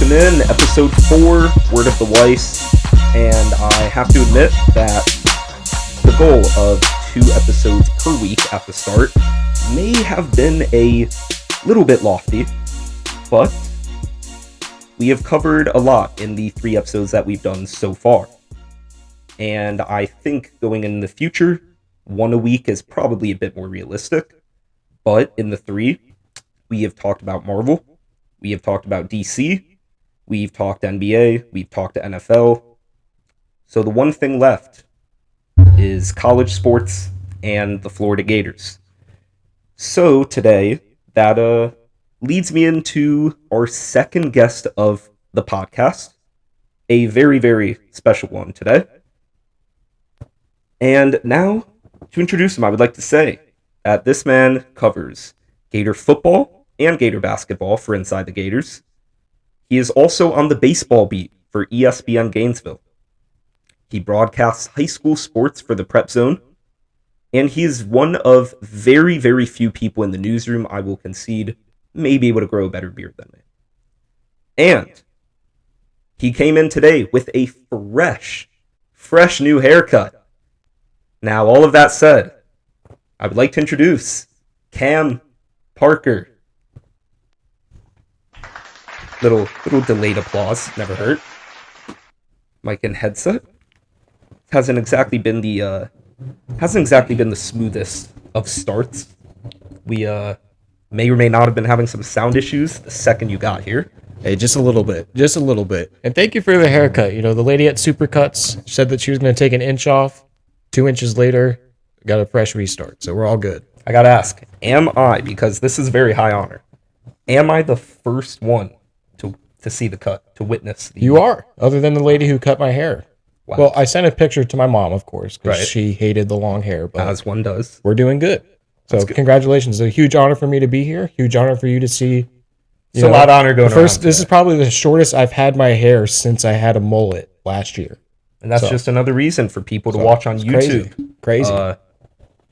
welcome in episode 4, Word of the Weiss, and I have to admit that the goal of 2 episodes per week at the start may have been a little bit lofty, but we have covered a lot in the 3 episodes that we've done so far, and I think going in the future, 1 a week is probably a bit more realistic, but in the 3, we have talked about Marvel, we have talked about DC, we've talked NBA, we've talked to NFL. So the one thing left is college sports and the Florida Gators. So today, that leads me into our second guest of the podcast, a very, very special one today. And now, to introduce him, I would like to say that this man covers Gator football and Gator basketball for Inside the Gators. He is also on the baseball beat for ESPN Gainesville. He broadcasts high school sports for the Prep Zone, and he is one of very, very few people in the newsroom, I will concede, may be able to grow a better beard than me. And he came in today with a fresh new haircut. Now, all of that said, I would like to introduce Cam Parker. Little delayed applause, never hurt. Mic and headset. Hasn't exactly been the smoothest of starts. We may or may not have been having some sound issues the second you got here. Hey, just a little bit. And thank you for the haircut. You know, the lady at Supercuts said that she was going to take an inch off. 2 inches later, got a fresh restart. So we're all good. I got to ask, am I, because this is very high honor, am I the first one to see the cut, to witness the... You are, other than the lady who cut my hair. Wow. Well, I sent a picture to my mom, of course, because Right. she hated the long hair. But As one does. we're doing good. So congratulations. It's a huge honor for me to be here. Huge honor for you to see. It's a lot of honor going around. This is probably the shortest I've had my hair since I had a mullet last year. And that's just another reason for people to watch on YouTube. Crazy.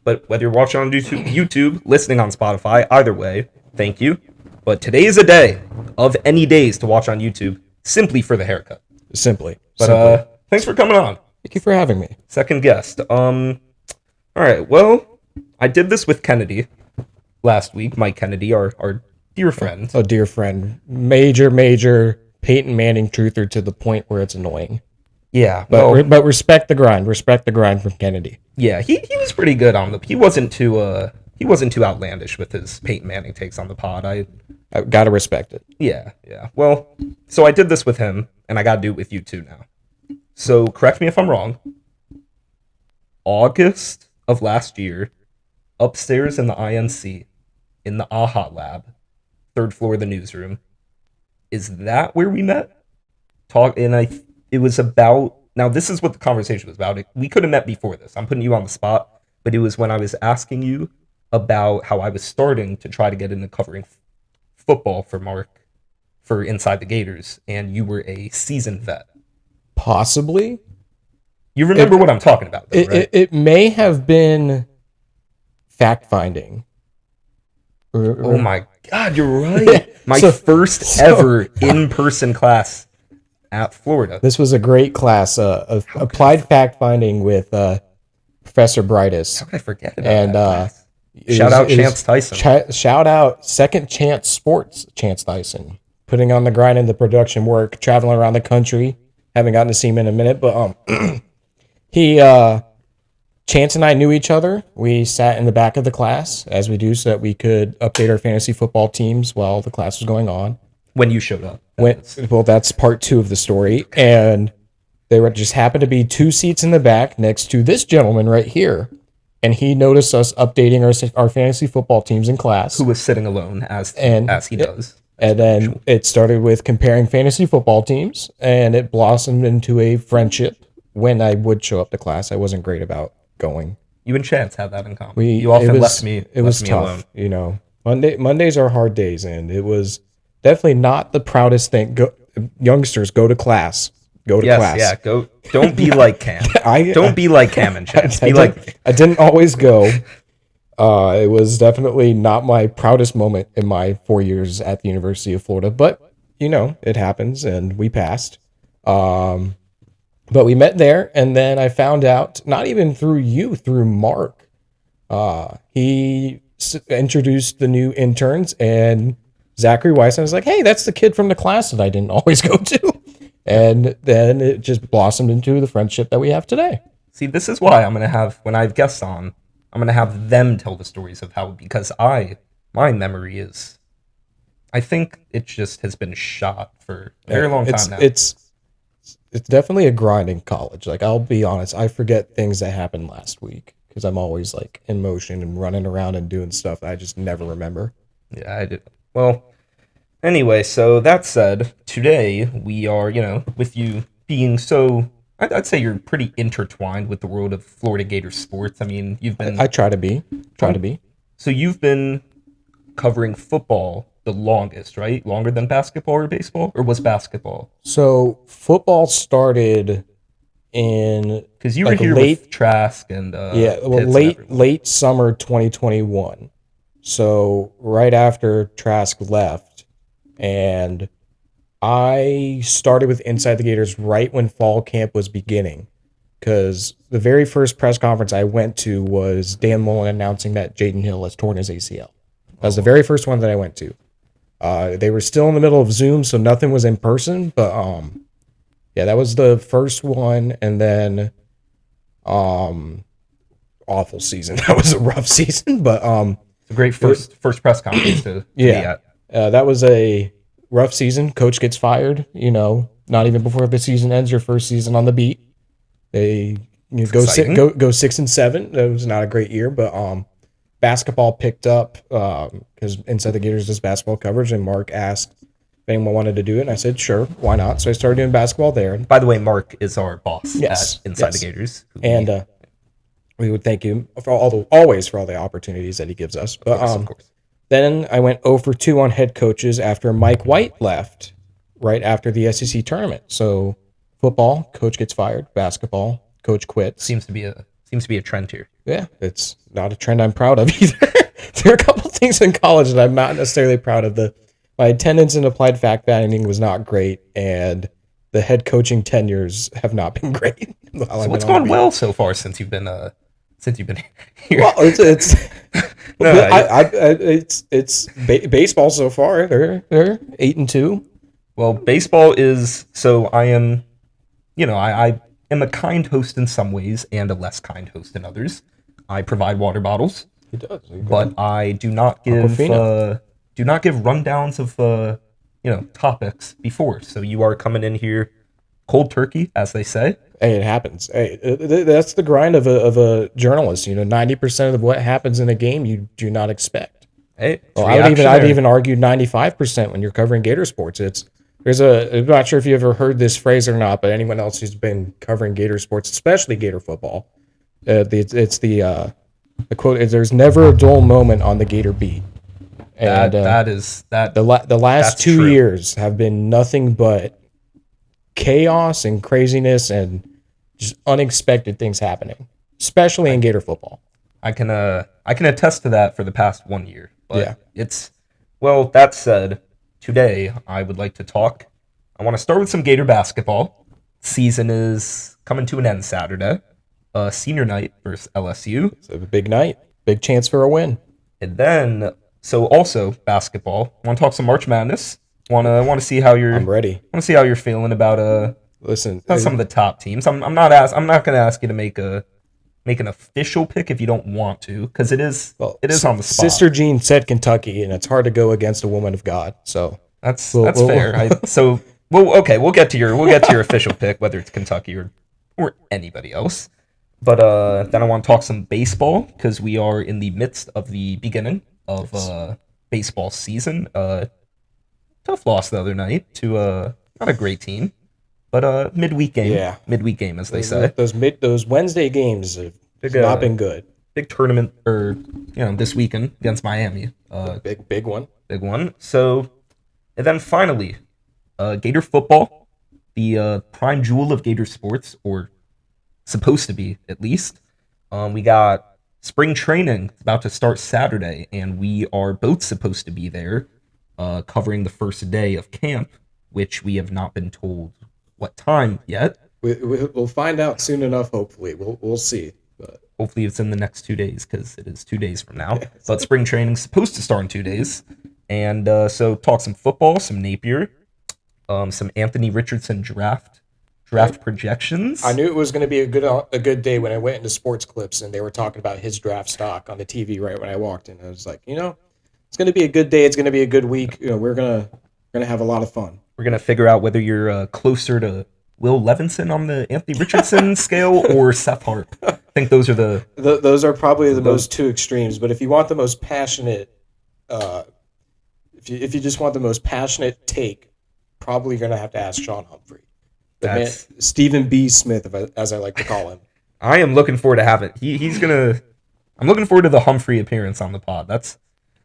But whether you're watching on YouTube, listening on Spotify, either way, thank you. But today is a day of any days to watch on YouTube, simply for the haircut. Simply. But thanks for coming on. Thank you for having me. Second guest. All right, well, I did this with Kennedy last week. Mike Kennedy, our dear friend. A dear friend. Major Peyton Manning truther to the point where it's annoying. Yeah. But respect the grind. Respect the grind from Kennedy. Yeah, he was pretty good on the... He wasn't too outlandish with his Peyton Manning takes on the pod. I gotta respect it. Yeah. Well, so I did this with him, and I gotta do it with you too now. So, correct me if I'm wrong. August of last year, upstairs in the INC, in the AHA lab, 3rd floor of the newsroom, is that where we met? It was about... Now, this is what the conversation was about. We could have met before this. I'm putting you on the spot, but it was when I was asking you about how I was starting to try to get into covering football for Mark, for Inside the Gators, and you were a seasoned vet. Possibly. You remember what I'm talking about, though, right? It may have been fact-finding. Oh my God, you're right. My first ever in-person class at Florida. This was a great class of applied fact-finding with Professor Brightus. How could I forget about that class? Shout out Chance Tyson. Shout out Second Chance Sports, Chance Tyson. Putting on the grind and the production work, traveling around the country. Haven't gotten to see him in a minute, but Chance and I knew each other. We sat in the back of the class, as we do, so that we could update our fantasy football teams while the class was going on. When you showed up. Well, that's part 2 of the story. And there just happened to be 2 seats in the back next to this gentleman right here. And he noticed us updating our fantasy football teams in class. Who was sitting alone, as he does. And then it started with comparing fantasy football teams, and it blossomed into a friendship. When I would show up to class, I wasn't great about going. You and Chance had that in common. You often left me tough, alone. You know. Mondays are hard days, and it was definitely not the proudest thing. Youngsters, go to class. Go to class. Yeah, go. Don't be like Cam. Don't be like Cam and Chance. I didn't always go. It was definitely not my proudest moment in my 4 years at the University of Florida, but it happens, and we passed. But we met there, and then I found out, not even through you, through Mark. He introduced the new interns, and Zachary Weiss, and I was like, hey, that's the kid from the class that I didn't always go to. And then it just blossomed into the friendship that we have today. See, this is why I'm going to have, when I have guests on, I'm going to have them tell the stories of how, because my memory is, I think it just has been shot for a very long time now. It's definitely a grind in college. Like, I'll be honest, I forget things that happened last week because I'm always like in motion and running around and doing stuff I just never remember. Yeah, I do. Well, anyway, so that said, today we are, with you being so, I'd say you're pretty intertwined with the world of Florida Gators sports. I mean, you've been... I try to be. So you've been covering football the longest, right? Longer than basketball or baseball? Or was basketball? So football started in... Because you were here with Trask and... late summer 2021. So right after Trask left, and I started with Inside the Gators right when fall camp was beginning, because the very first press conference I went to was Dan Mullen announcing that Jaden Hill has torn his ACL. That was the very first one that I went to. They were still in the middle of Zoom, so nothing was in person, but yeah, that was the first one, and then awful season. That was a rough season, but it's a great first press conference to be at. That was a rough season. Coach gets fired, not even before the season ends, your first season on the beat. They go 6-7. That was not a great year, but basketball picked up because Inside the Gators does basketball coverage, and Mark asked if anyone wanted to do it, and I said, sure, why not? So I started doing basketball there. By the way, Mark is our boss at Inside the Gators. And we would thank him always for all the opportunities that he gives us. But of course. Then I went 0 for 2 on head coaches after Mike White left right after the SEC tournament. So football, coach gets fired. Basketball, coach quits. Seems to be a trend here. Yeah, it's not a trend I'm proud of either. There are a couple things in college that I'm not necessarily proud of. My attendance in applied fact finding was not great, and the head coaching tenures have not been great. So what's gone well so far since you've been here? Well, it's baseball so far. They're 8-2. Well, baseball is, so I am, I am a kind host in some ways and a less kind host in others. I provide water bottles. He does, but I do not give rundowns of topics before. So you are coming in here cold turkey, as they say. Hey, it happens. Hey, that's the grind of a journalist. 90% of what happens in a game you do not expect. Hey, I'd even argue 95% when you're covering Gator sports. I'm not sure if you ever heard this phrase or not, but anyone else who's been covering Gator sports, especially Gator football, it's the quote is, "There's never a dull moment on the Gator beat." And the last 2 years have been nothing but chaos and craziness and just unexpected things happening, especially in Gator football. I can attest to that for the past 1 year. But that said, today I would like to talk. I want to start with some Gator basketball. Season is coming to an end Saturday. Senior night versus LSU. It's a big night. Big chance for a win. And then, so also basketball. Want to talk some March Madness? Want to see how you're? I'm ready. Want to see how you're feeling about Listen, some of the top teams. I'm not going to ask you to make an official pick if you don't want to, because it is on the spot. Sister Jean said Kentucky, and it's hard to go against a woman of God. So that's fair. We'll get to your official pick, whether it's Kentucky or anybody else. But then I want to talk some baseball, because we are in the midst of the beginning of baseball season. Tough loss the other night to not a great team, but midweek game. Yeah, midweek game, as they say. Those Wednesday games have not been good. Big tournament, this weekend against Miami. Big one. So, and then finally, Gator football, the prime jewel of Gator sports, or supposed to be at least. We got spring training about to start Saturday, and we are both supposed to be there, covering the first day of camp which we have not been told what time yet. We'll find out soon enough. Hopefully, we'll see. But hopefully, it's in the next 2 days because it is 2 days from now. But spring training's supposed to start in 2 days, and so talk some football, some Napier, some Anthony Richardson draft projections. I knew it was going to be a good day when I went into Sports Clips and they were talking about his draft stock on the TV right when I walked in. I was like, it's going to be a good day. It's going to be a good week. We're gonna have a lot of fun. We're gonna figure out whether you're closer to Will Levinson on the Anthony Richardson scale or Seth Harp. I think those are those are probably the most two extremes. But if you want the most passionate, if you just want the most passionate take, probably you're gonna have to ask Sean Humphrey. Stephen B. Smith, as I like to call him. I am looking forward to having I'm looking forward to the Humphrey appearance on the pod.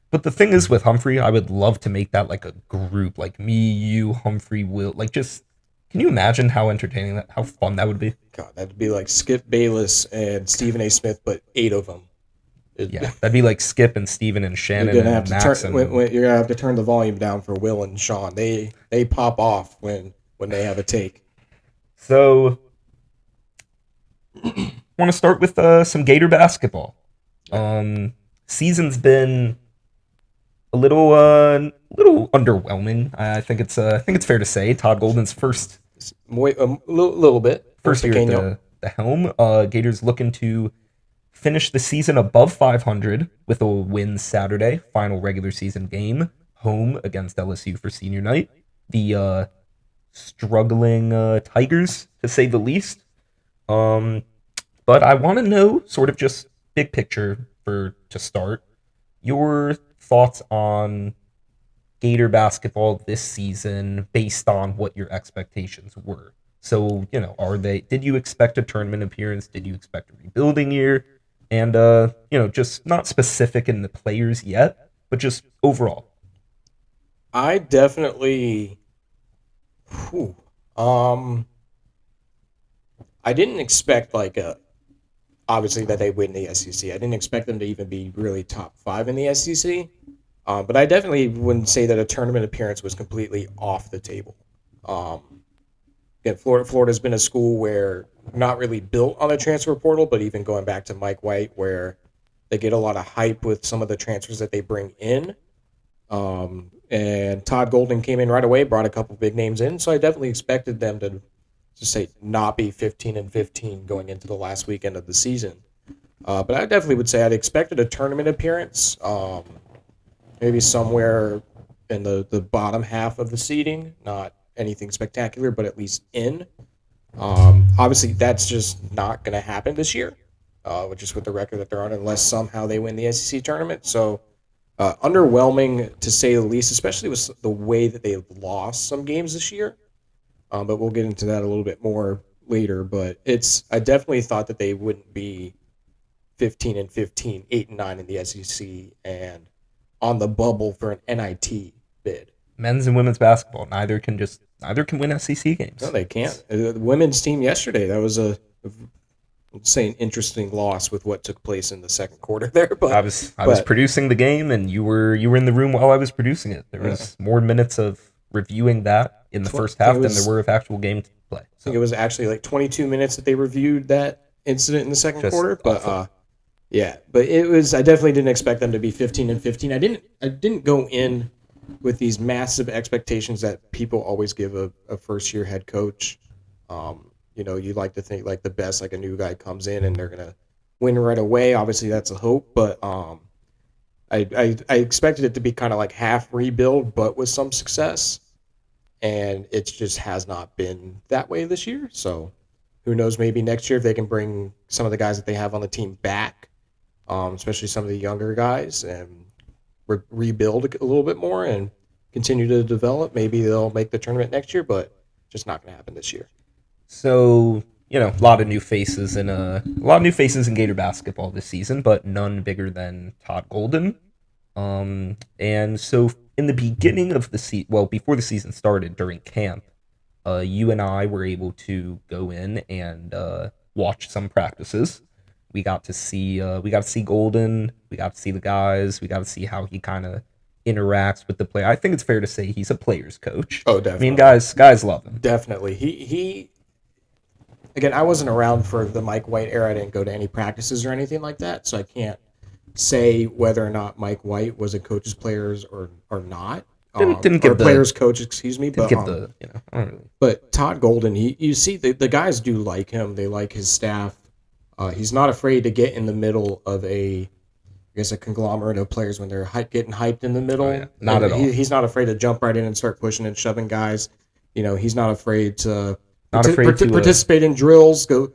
But the thing is with Humphrey, I would love to make that like a group, like me, you, Humphrey, Will. Like just, can you imagine how entertaining how fun that would be? God, that'd be like Skip Bayless and Stephen A. Smith, but 8 of them. Yeah, that'd be like Skip and Steven and Shannon and Max. You're gonna have to turn the volume down for Will and Sean. They pop off when they have a take. So, I want to start with some Gator basketball. Season's been a little underwhelming. I think it's fair to say. Todd Golden's first little bit first year at the helm. Gators looking to finish the season above 500 with a win Saturday, final regular season game, home against LSU for senior night. The struggling Tigers, to say the least. But I want to know, sort of just big picture to start, your thoughts on Gator basketball this season based on what your expectations were. So, did you expect a tournament appearance? Did you expect a rebuilding year? And, just not specific in the players yet, but just overall. I definitely, I didn't expect obviously that they win the SEC. I didn't expect them to even be really top 5 in the SEC. But I definitely wouldn't say that a tournament appearance was completely off the table. Florida's been a school where not really built on a transfer portal, but even going back to Mike White, where they get a lot of hype with some of the transfers that they bring in. And Todd Golden came in right away, brought a couple big names in, so I definitely expected them to say not be 15-15 going into the last weekend of the season. But I definitely would say I'd expected a tournament appearance, maybe somewhere in the bottom half of the seeding, not anything spectacular, but at least in. Obviously, that's just not going to happen this year, just with the record that they're on, unless somehow they win the SEC tournament. So, underwhelming to say the least, especially with the way that they lost some games this year. But we'll get into that a little bit more later. But I definitely thought that they wouldn't be 15-15, 8-9 in the SEC, and on the bubble for an NIT bid. Men's and women's basketball, neither can win SEC games. No, they can't. The women's team yesterday, that was an interesting loss with what took place in the second quarter there. But I was producing the game, and you were in the room while I was producing it. There was more minutes of reviewing that in the first half than there were of actual game play. So. I think it was actually like 22 minutes that they reviewed that incident in the second quarter. But but it was. I definitely didn't expect them to be 15-15. I didn't go in with these massive expectations that people always give a first year head coach. You like to think like the best, like a new guy comes in and they're gonna win right away. Obviously, that's a hope, but I expected it to be kind of like half rebuild, but with some success. And it just has not been that way this year. So who knows, maybe next year if they can bring some of the guys that they have on the team back, especially some of the younger guys, and rebuild a little bit more and continue to develop, maybe they'll make the tournament next year, but just not going to happen this year. So, a lot of new faces in Gator basketball this season, but none bigger than Todd Golden. And so in the beginning of the season, before the season started during camp, you and I were able to go in and watch some practices. We got to see Golden. We got to see the guys. We got to see how he kind of interacts with the player. I think it's fair to say he's a player's coach. Oh, definitely. I mean, guys love him. Definitely. He again, I wasn't around for the Mike White era. I didn't go to any practices or anything like that, so I can't say whether or not Mike White was a coach's players or not. Didn't give the players coach, excuse me. But give the I don't really. But Todd Golden, you see the guys do like him. They like his staff. He's not afraid to get in the middle of a conglomerate of players when they're getting hyped in the middle. Oh, yeah. Not at all. He's not afraid to jump right in and start pushing and shoving guys. He's not afraid to participate in drills, go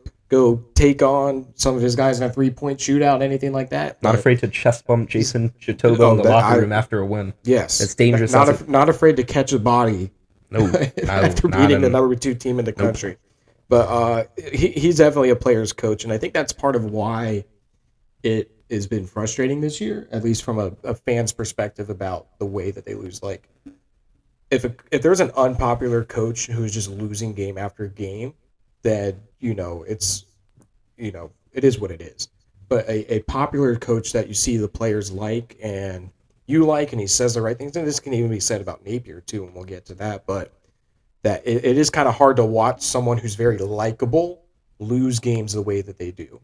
take on some of his guys in a 3-point shootout, anything like that. Not afraid to chest bump Jason Chitobo in the locker room after a win. Yes. It's dangerous. Not afraid to catch a body after beating the number 2 team in the country. But he's definitely a player's coach, and I think that's part of why it has been frustrating this year, at least from a fan's perspective about the way that they lose. Like, if there's an unpopular coach who's just losing game after game, then it is what it is. But a popular coach that you see the players like and you like, and he says the right things, and this can even be said about Napier too, and we'll get to that. But that it is kind of hard to watch someone who's very likable lose games the way that they do.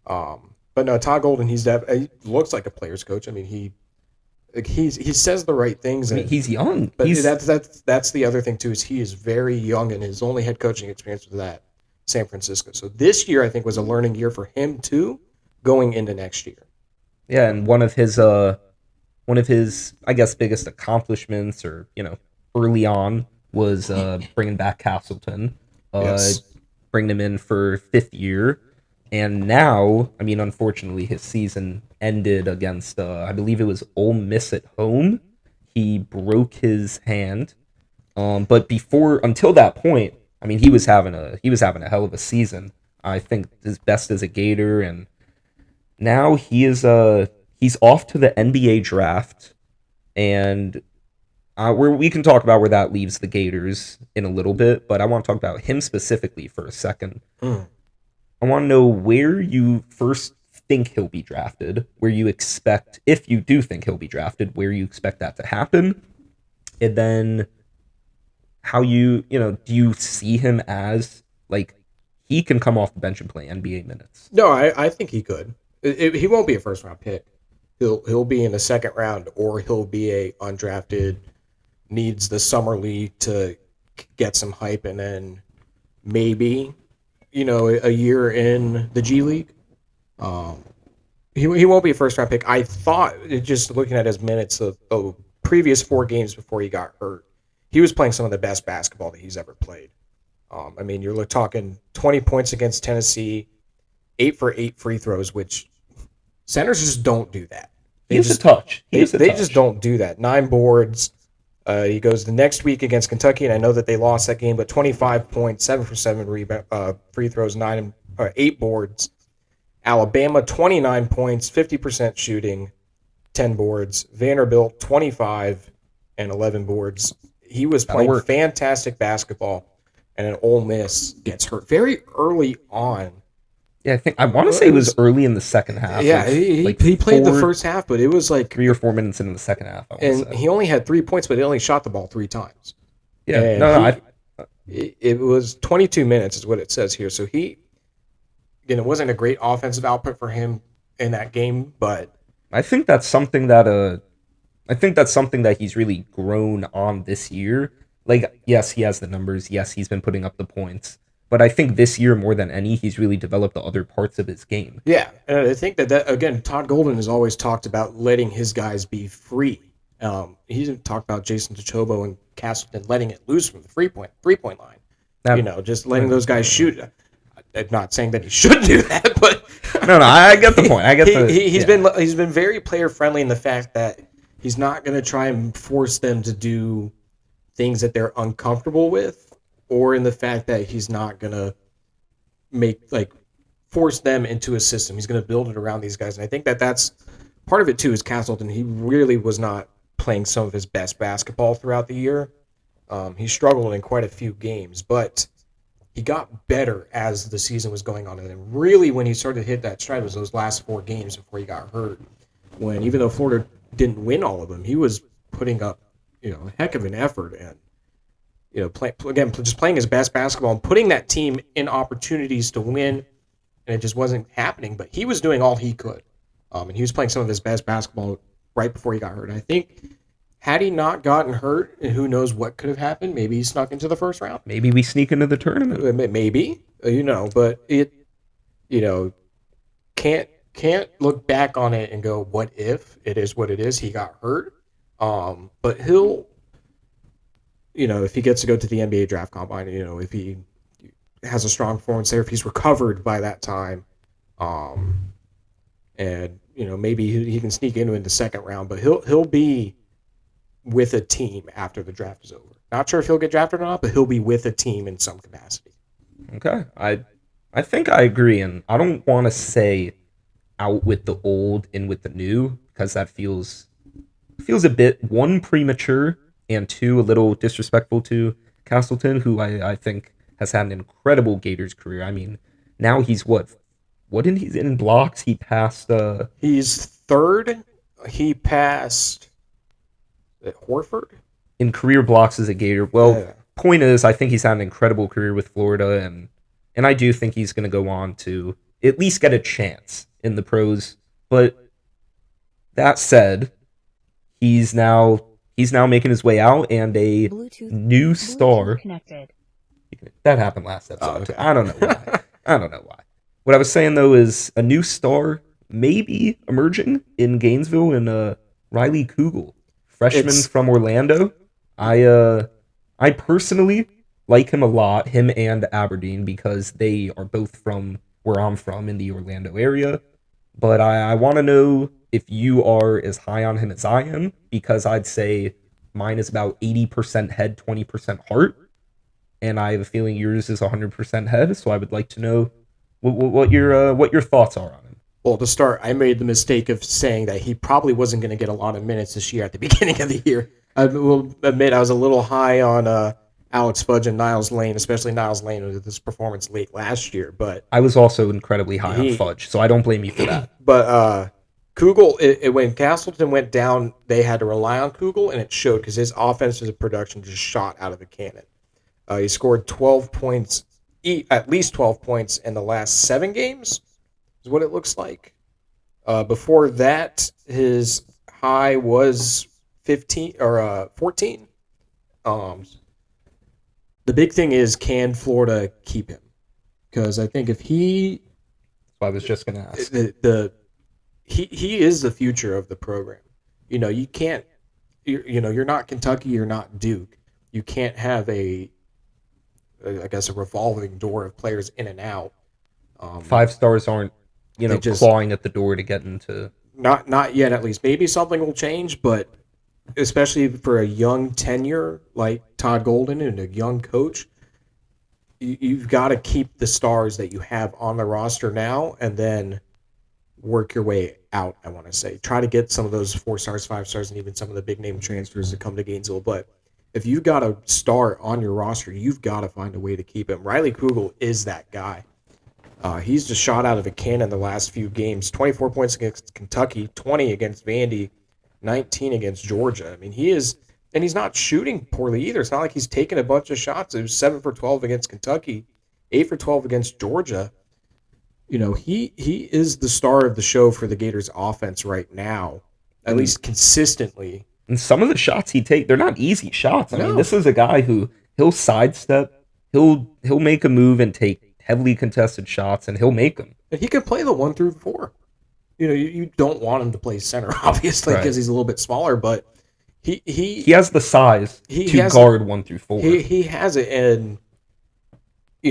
But no, Todd Golden, he looks like a player's coach. I mean, he says the right things. I mean, he's young. But that's the other thing too, is he is very young, and his only head coaching experience was at San Francisco. So this year, I think, was a learning year for him too, going into next year. Yeah, and one of his I guess biggest accomplishments, or early on, was bringing back Castleton, Yes. bringing him in for 5th year. And now, I mean, unfortunately, his season ended against, I believe it was Ole Miss at home. He broke his hand. But until that point, I mean, he was having a hell of a season. I think his best as a Gator, and now he's off to the NBA draft, and we can talk about where that leaves the Gators in a little bit. But I want to talk about him specifically for a second. I want to know where you first think he'll be drafted, where you expect, if you do think he'll be drafted, where you expect that to happen, and then how do you see him as, like, he can come off the bench and play NBA minutes? No, I think he could. He won't be a first-round pick. He'll be in the second round, or he'll be a undrafted, needs the summer league to get some hype, and then maybe a year in the G League. He won't be a first-round pick. I thought, just looking at his minutes of the previous 4 games before he got hurt, he was playing some of the best basketball that he's ever played. I mean, you're talking 20 points against Tennessee, 8 for 8 free throws, which centers just don't do that. They just don't do that. 9 boards. He goes the next week against Kentucky, and I know that they lost that game, but 25 points, 7 for 7 free throws, 8 boards. Alabama, 29 points, 50% shooting, 10 boards. Vanderbilt, 25 and 11 boards. He was playing fantastic basketball, and an Ole Miss gets hurt very early on. Yeah, I want to say it was early in the second half. Yeah, he played the first half, but it was like 3 or 4 minutes into the second half. He only had 3 points, but he only shot the ball 3 times. Yeah, it was 22 minutes is what it says here. So it wasn't a great offensive output for him in that game, but I think that's something that he's really grown on this year. Like, yes, he has the numbers. Yes, he's been putting up the points. But I think this year, more than any, he's really developed the other parts of his game. Yeah, and I think that again, Todd Golden has always talked about letting his guys be free. He talked about Jason Chitobo and Castleton letting it loose from the three-point line. Just letting those guys shoot. I'm not saying that he should do that, but no, I get the point. He's been very player friendly in the fact that he's not going to try and force them to do things that they're uncomfortable with, or in the fact that he's not going to force them into a system. He's going to build it around these guys. And I think that that's part of it too, is Castleton. He really was not playing some of his best basketball throughout the year. He struggled in quite a few games, but he got better as the season was going on. And then really when he started to hit that stride was those last 4 games before he got hurt. When, even though Florida didn't win all of them, he was putting up, a heck of an effort and, just playing his best basketball and putting that team in opportunities to win, and it just wasn't happening. But he was doing all he could, and he was playing some of his best basketball right before he got hurt. I think had he not gotten hurt, and who knows what could have happened, maybe he snuck into the first round. Maybe we sneak into the tournament. Maybe, but it, can't look back on it and go, what if? It is what it is. He got hurt, but he'll. If he gets to go to the NBA draft combine, if he has a strong performance there, if he's recovered by that time, and maybe he can sneak into the second round, but he'll be with a team after the draft is over. Not sure if he'll get drafted or not, but he'll be with a team in some capacity. Okay, I think I agree, and I don't want to say out with the old, in with the new, because that feels a bit, one, premature, and two, a little disrespectful to Castleton, who I think has had an incredible Gators career. I mean, now he's what did he in blocks? He passed. He's third. He passed Horford in career blocks as a Gator. Well, point is, I think he's had an incredible career with Florida, and I do think he's going to go on to at least get a chance in the pros. But that said, he's now making his way out, and a new star. Connected. That happened last episode. Oh, okay. I don't know why. What I was saying, though, is a new star maybe emerging in Gainesville, and Riley Kugel, freshman from Orlando. I personally like him a lot, him and Aberdeen, because they are both from where I'm from in the Orlando area. But I want to know if you are as high on him as I am, because I'd say mine is about 80% head, 20% heart. And I have a feeling yours is 100% head, so I would like to know what your thoughts are on him. Well, to start, I made the mistake of saying that he probably wasn't going to get a lot of minutes this year at the beginning of the year. I will admit I was a little high on Alex Fudge and Niles Lane, especially Niles Lane with his performance late last year. But I was also incredibly high on Fudge, so I don't blame you for that. But Kugel, when Castleton went down, they had to rely on Kugel, and it showed because his offensive production just shot out of the cannon. He scored 12 points, at least 12 points in the last 7 games, is what it looks like. Before that, his high was 15 or 14. The big thing is, can Florida keep him? Because I think if he, I was just going to ask. He is the future of the program. You can't. You're not Kentucky. You're not Duke. You can't have a revolving door of players in and out. 5 stars aren't, clawing at the door to get into. Not yet, at least. Maybe something will change, but especially for a young tenure like Todd Golden and a young coach, you've got to keep the stars that you have on the roster now, and then work your way out. I want to say, try to get some of those 4 stars, 5 stars, and even some of the big name transfers to come to Gainesville, but. If you've got a star on your roster, you've got to find a way to keep him. Riley Kugel is that guy. He's just shot out of a cannon the last few games. 24 points against Kentucky, 20 against Vandy, 19 against Georgia. I mean, he is, and he's not shooting poorly either. It's not like he's taking a bunch of shots. It was 7 for 12 against Kentucky, 8 for 12 against Georgia. He is the star of the show for the Gators offense right now, at least consistently. And some of the shots he takes, they're not easy shots. I No. mean, this is a guy who he'll sidestep, he'll make a move and take heavily contested shots, and he'll make them. And he can play the 1 through 4. You don't want him to play center, obviously, because he's a little bit smaller, but he has the size to guard 1 through 4. He has it, and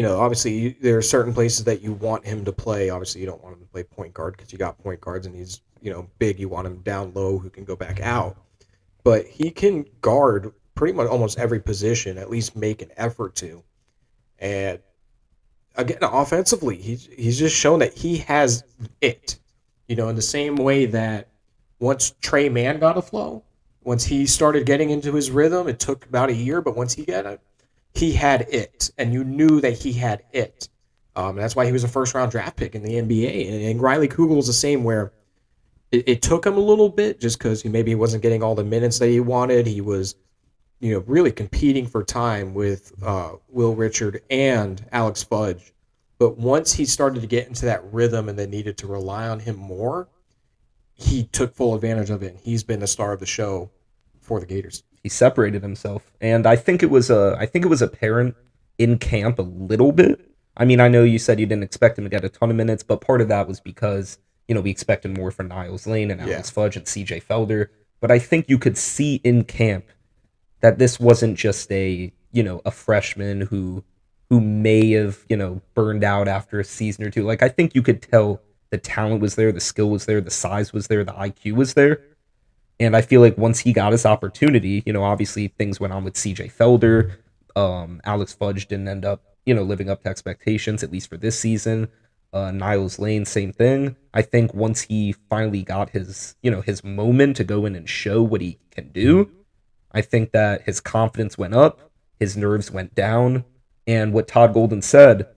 obviously there are certain places that you want him to play. Obviously, you don't want him to play point guard because you got point guards, and he's big. You want him down low who can go back out. But he can guard pretty much almost every position, at least make an effort to. And again, offensively, he's just shown that he has it. In the same way that once Trey Mann got a flow, once he started getting into his rhythm, it took about a year, but once he got it, he had it. And you knew that he had it. That's why he was a first-round draft pick in the NBA. And Riley Kugel is the same, where it took him a little bit just because maybe he wasn't getting all the minutes that he wanted. He was, really competing for time with Will Richard and Alex Fudge. But once he started to get into that rhythm and they needed to rely on him more, he took full advantage of it. And he's been the star of the show for the Gators. He separated himself, and I think it was apparent in camp a little bit. I mean, I know you said you didn't expect him to get a ton of minutes, but part of that was because we expected more from Niles Lane and Alex Fudge and C.J. Felder. But I think you could see in camp that this wasn't just a freshman who may have burned out after a season or two. Like, I think you could tell the talent was there, the skill was there, the size was there, the IQ was there. And I feel like once he got his opportunity, obviously things went on with C.J. Felder. Alex Fudge didn't end up, living up to expectations, at least for this season. Niles Lane, same thing. I think once he finally got his moment to go in and show what he can do, I think that his confidence went up, his nerves went down, and what Todd Golden said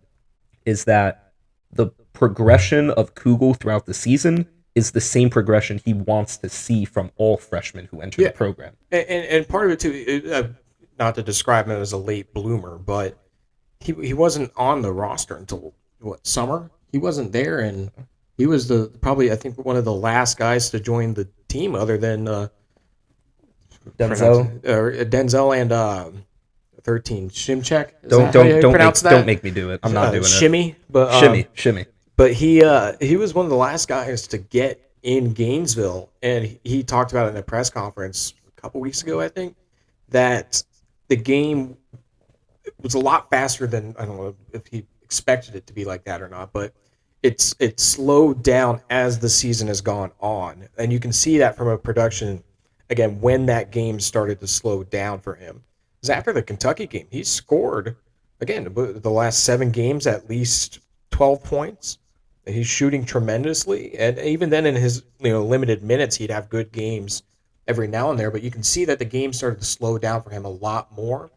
is that the progression of Kugel throughout the season is the same progression he wants to see from all freshmen who enter the program. And part of it too, not to describe him as a late bloomer, but he wasn't on the roster until summer. He wasn't there, and he was probably I think one of the last guys to join the team, other than Denzel and 13 Shimchek. Don't make me do it. I'm not doing Shimmy, it. But Shimmy. But he was one of the last guys to get in Gainesville, and he talked about it in a press conference a couple weeks ago, I think, that the game was a lot faster than, I don't know if he expected it to be like that or not, but it's slowed down as the season has gone on, and you can see that from a production. Again, when that game started to slow down for him, because after the Kentucky game, he scored again the last 7 games at least 12 points. He's shooting tremendously, and even then in his limited minutes, he'd have good games every now and there. But you can see that the game started to slow down for him a lot more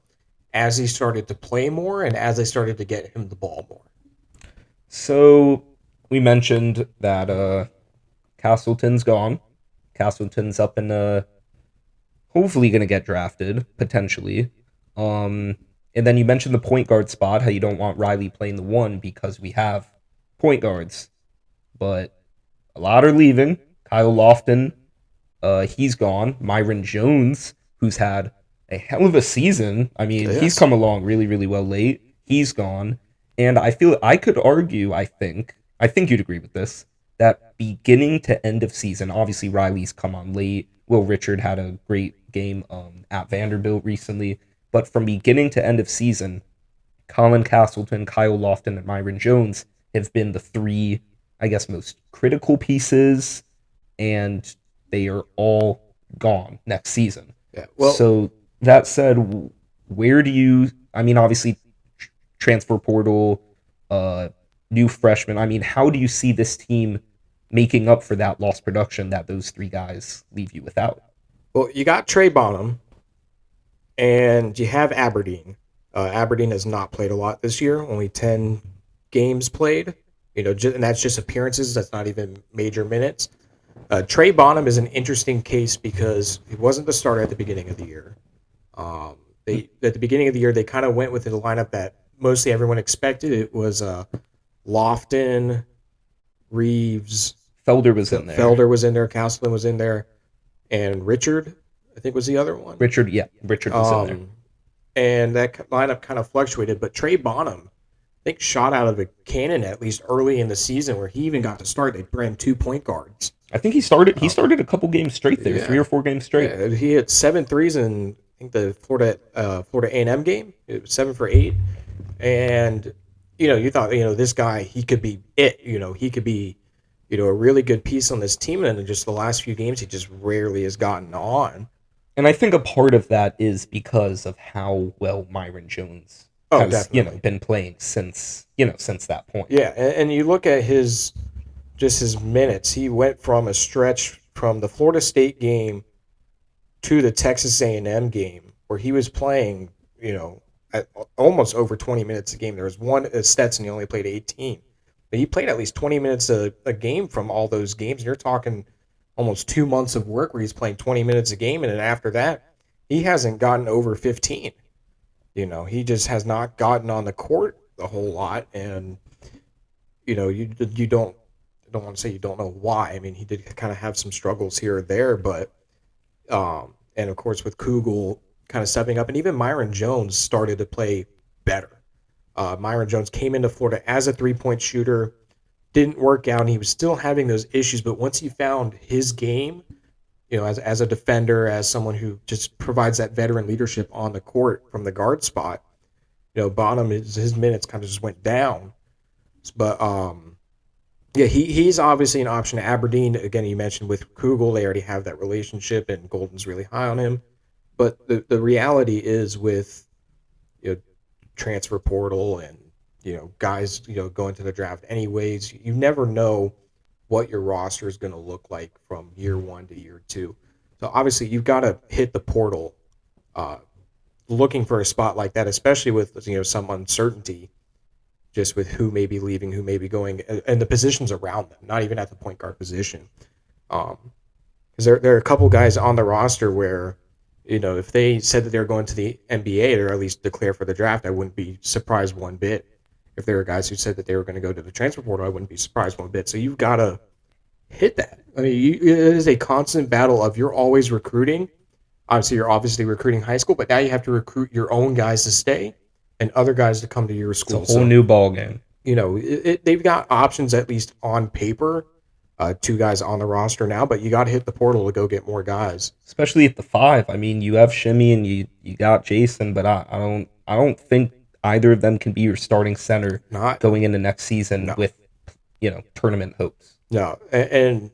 as he started to play more and as they started to get him the ball more. So we mentioned that Castleton's gone. Castleton's up in hopefully going to get drafted, potentially. And then you mentioned the point guard spot, how you don't want Riley playing the 1 because we have point guards. But a lot are leaving. Kyle Lofton, he's gone. Myron Jones, who's had a hell of a season. I mean, he's come along really, really well late. He's gone. And I feel I could argue, I think you'd agree with this, that beginning to end of season, obviously Riley's come on late. Will Richard had a great game at Vanderbilt recently. But from beginning to end of season, Colin Castleton, Kyle Lofton, and Myron Jones have been the 3, I guess, most critical pieces, and they are all gone next season. Yeah. Well, so that said, where do you? I mean, obviously, transfer portal, new freshmen. I mean, how do you see this team making up for that lost production that those 3 guys leave you without? Well, you got Trey Bonham, and you have Aberdeen. Aberdeen has not played a lot this year, only 10 games played, and that's just appearances. That's not even major minutes. Trey Bonham is an interesting case because he wasn't the starter at the beginning of the year. At the beginning of the year, they kind of went with the lineup that mostly everyone expected. It was Lofton, Reeves. Felder was in there. Castleton was in there. And Richard, I think, was the other one. Richard was in there. And that lineup kind of fluctuated. But Trey Bonham, I think, shot out of a cannon at least early in the season where he even got to start. They ran 2 point guards. I think he started a couple games straight there, 3 or 4 games straight. Yeah, he hit 7 threes in, I think, the Florida A&M game. It was 7 for 8. And, you thought, this guy, he could be it. He could be, a really good piece on this team. And in just the last few games, he just rarely has gotten on. And I think a part of that is because of how well Myron Jones has, been playing since that point. Yeah, and you look at his minutes. He went from a stretch from the Florida State game to the Texas A&M game where he was playing, at almost over 20 minutes a game. There was one at Stetson, he only played 18. But he played at least 20 minutes a game from all those games. And you're talking almost 2 months of work where he's playing 20 minutes a game, and then after that, he hasn't gotten over 15. He just has not gotten on the court a whole lot, and you don't want to say you don't know why. I mean, he did kind of have some struggles here or there, but and of course with Kugel kind of stepping up, and even Myron Jones started to play better. Myron Jones came into Florida as a 3-point shooter, didn't work out, and he was still having those issues. But once he found his game, as a defender, as someone who just provides that veteran leadership on the court from the guard spot, bottom his minutes kind of just went down. But yeah, he's obviously an option. Aberdeen, again, you mentioned with Kugel, they already have that relationship, and Golden's really high on him. But the reality is with transfer portal and guys going to the draft anyways, you never know what your roster is going to look like from year 1 to year 2. So obviously you've got to hit the portal looking for a spot like that, especially with some uncertainty just with who may be leaving, who may be going, and the positions around them, not even at the point guard position. Because there are a couple guys on the roster where, if they said that they're going to the NBA or at least declare for the draft, I wouldn't be surprised one bit. If there were guys who said that they were going to go to the transfer portal, I wouldn't be surprised one bit. So you've got to hit that. I mean, it is a constant battle of you're always recruiting. Obviously, you're obviously recruiting high school, but now you have to recruit your own guys to stay and other guys to come to your school. It's a whole new ball game. They've got options at least on paper. 2 guys on the roster now, but you got to hit the portal to go get more guys. Especially at the 5. I mean, you have Shimmy and you got Jason, but I don't think either of them can be your starting center going into next season with tournament hopes. No, and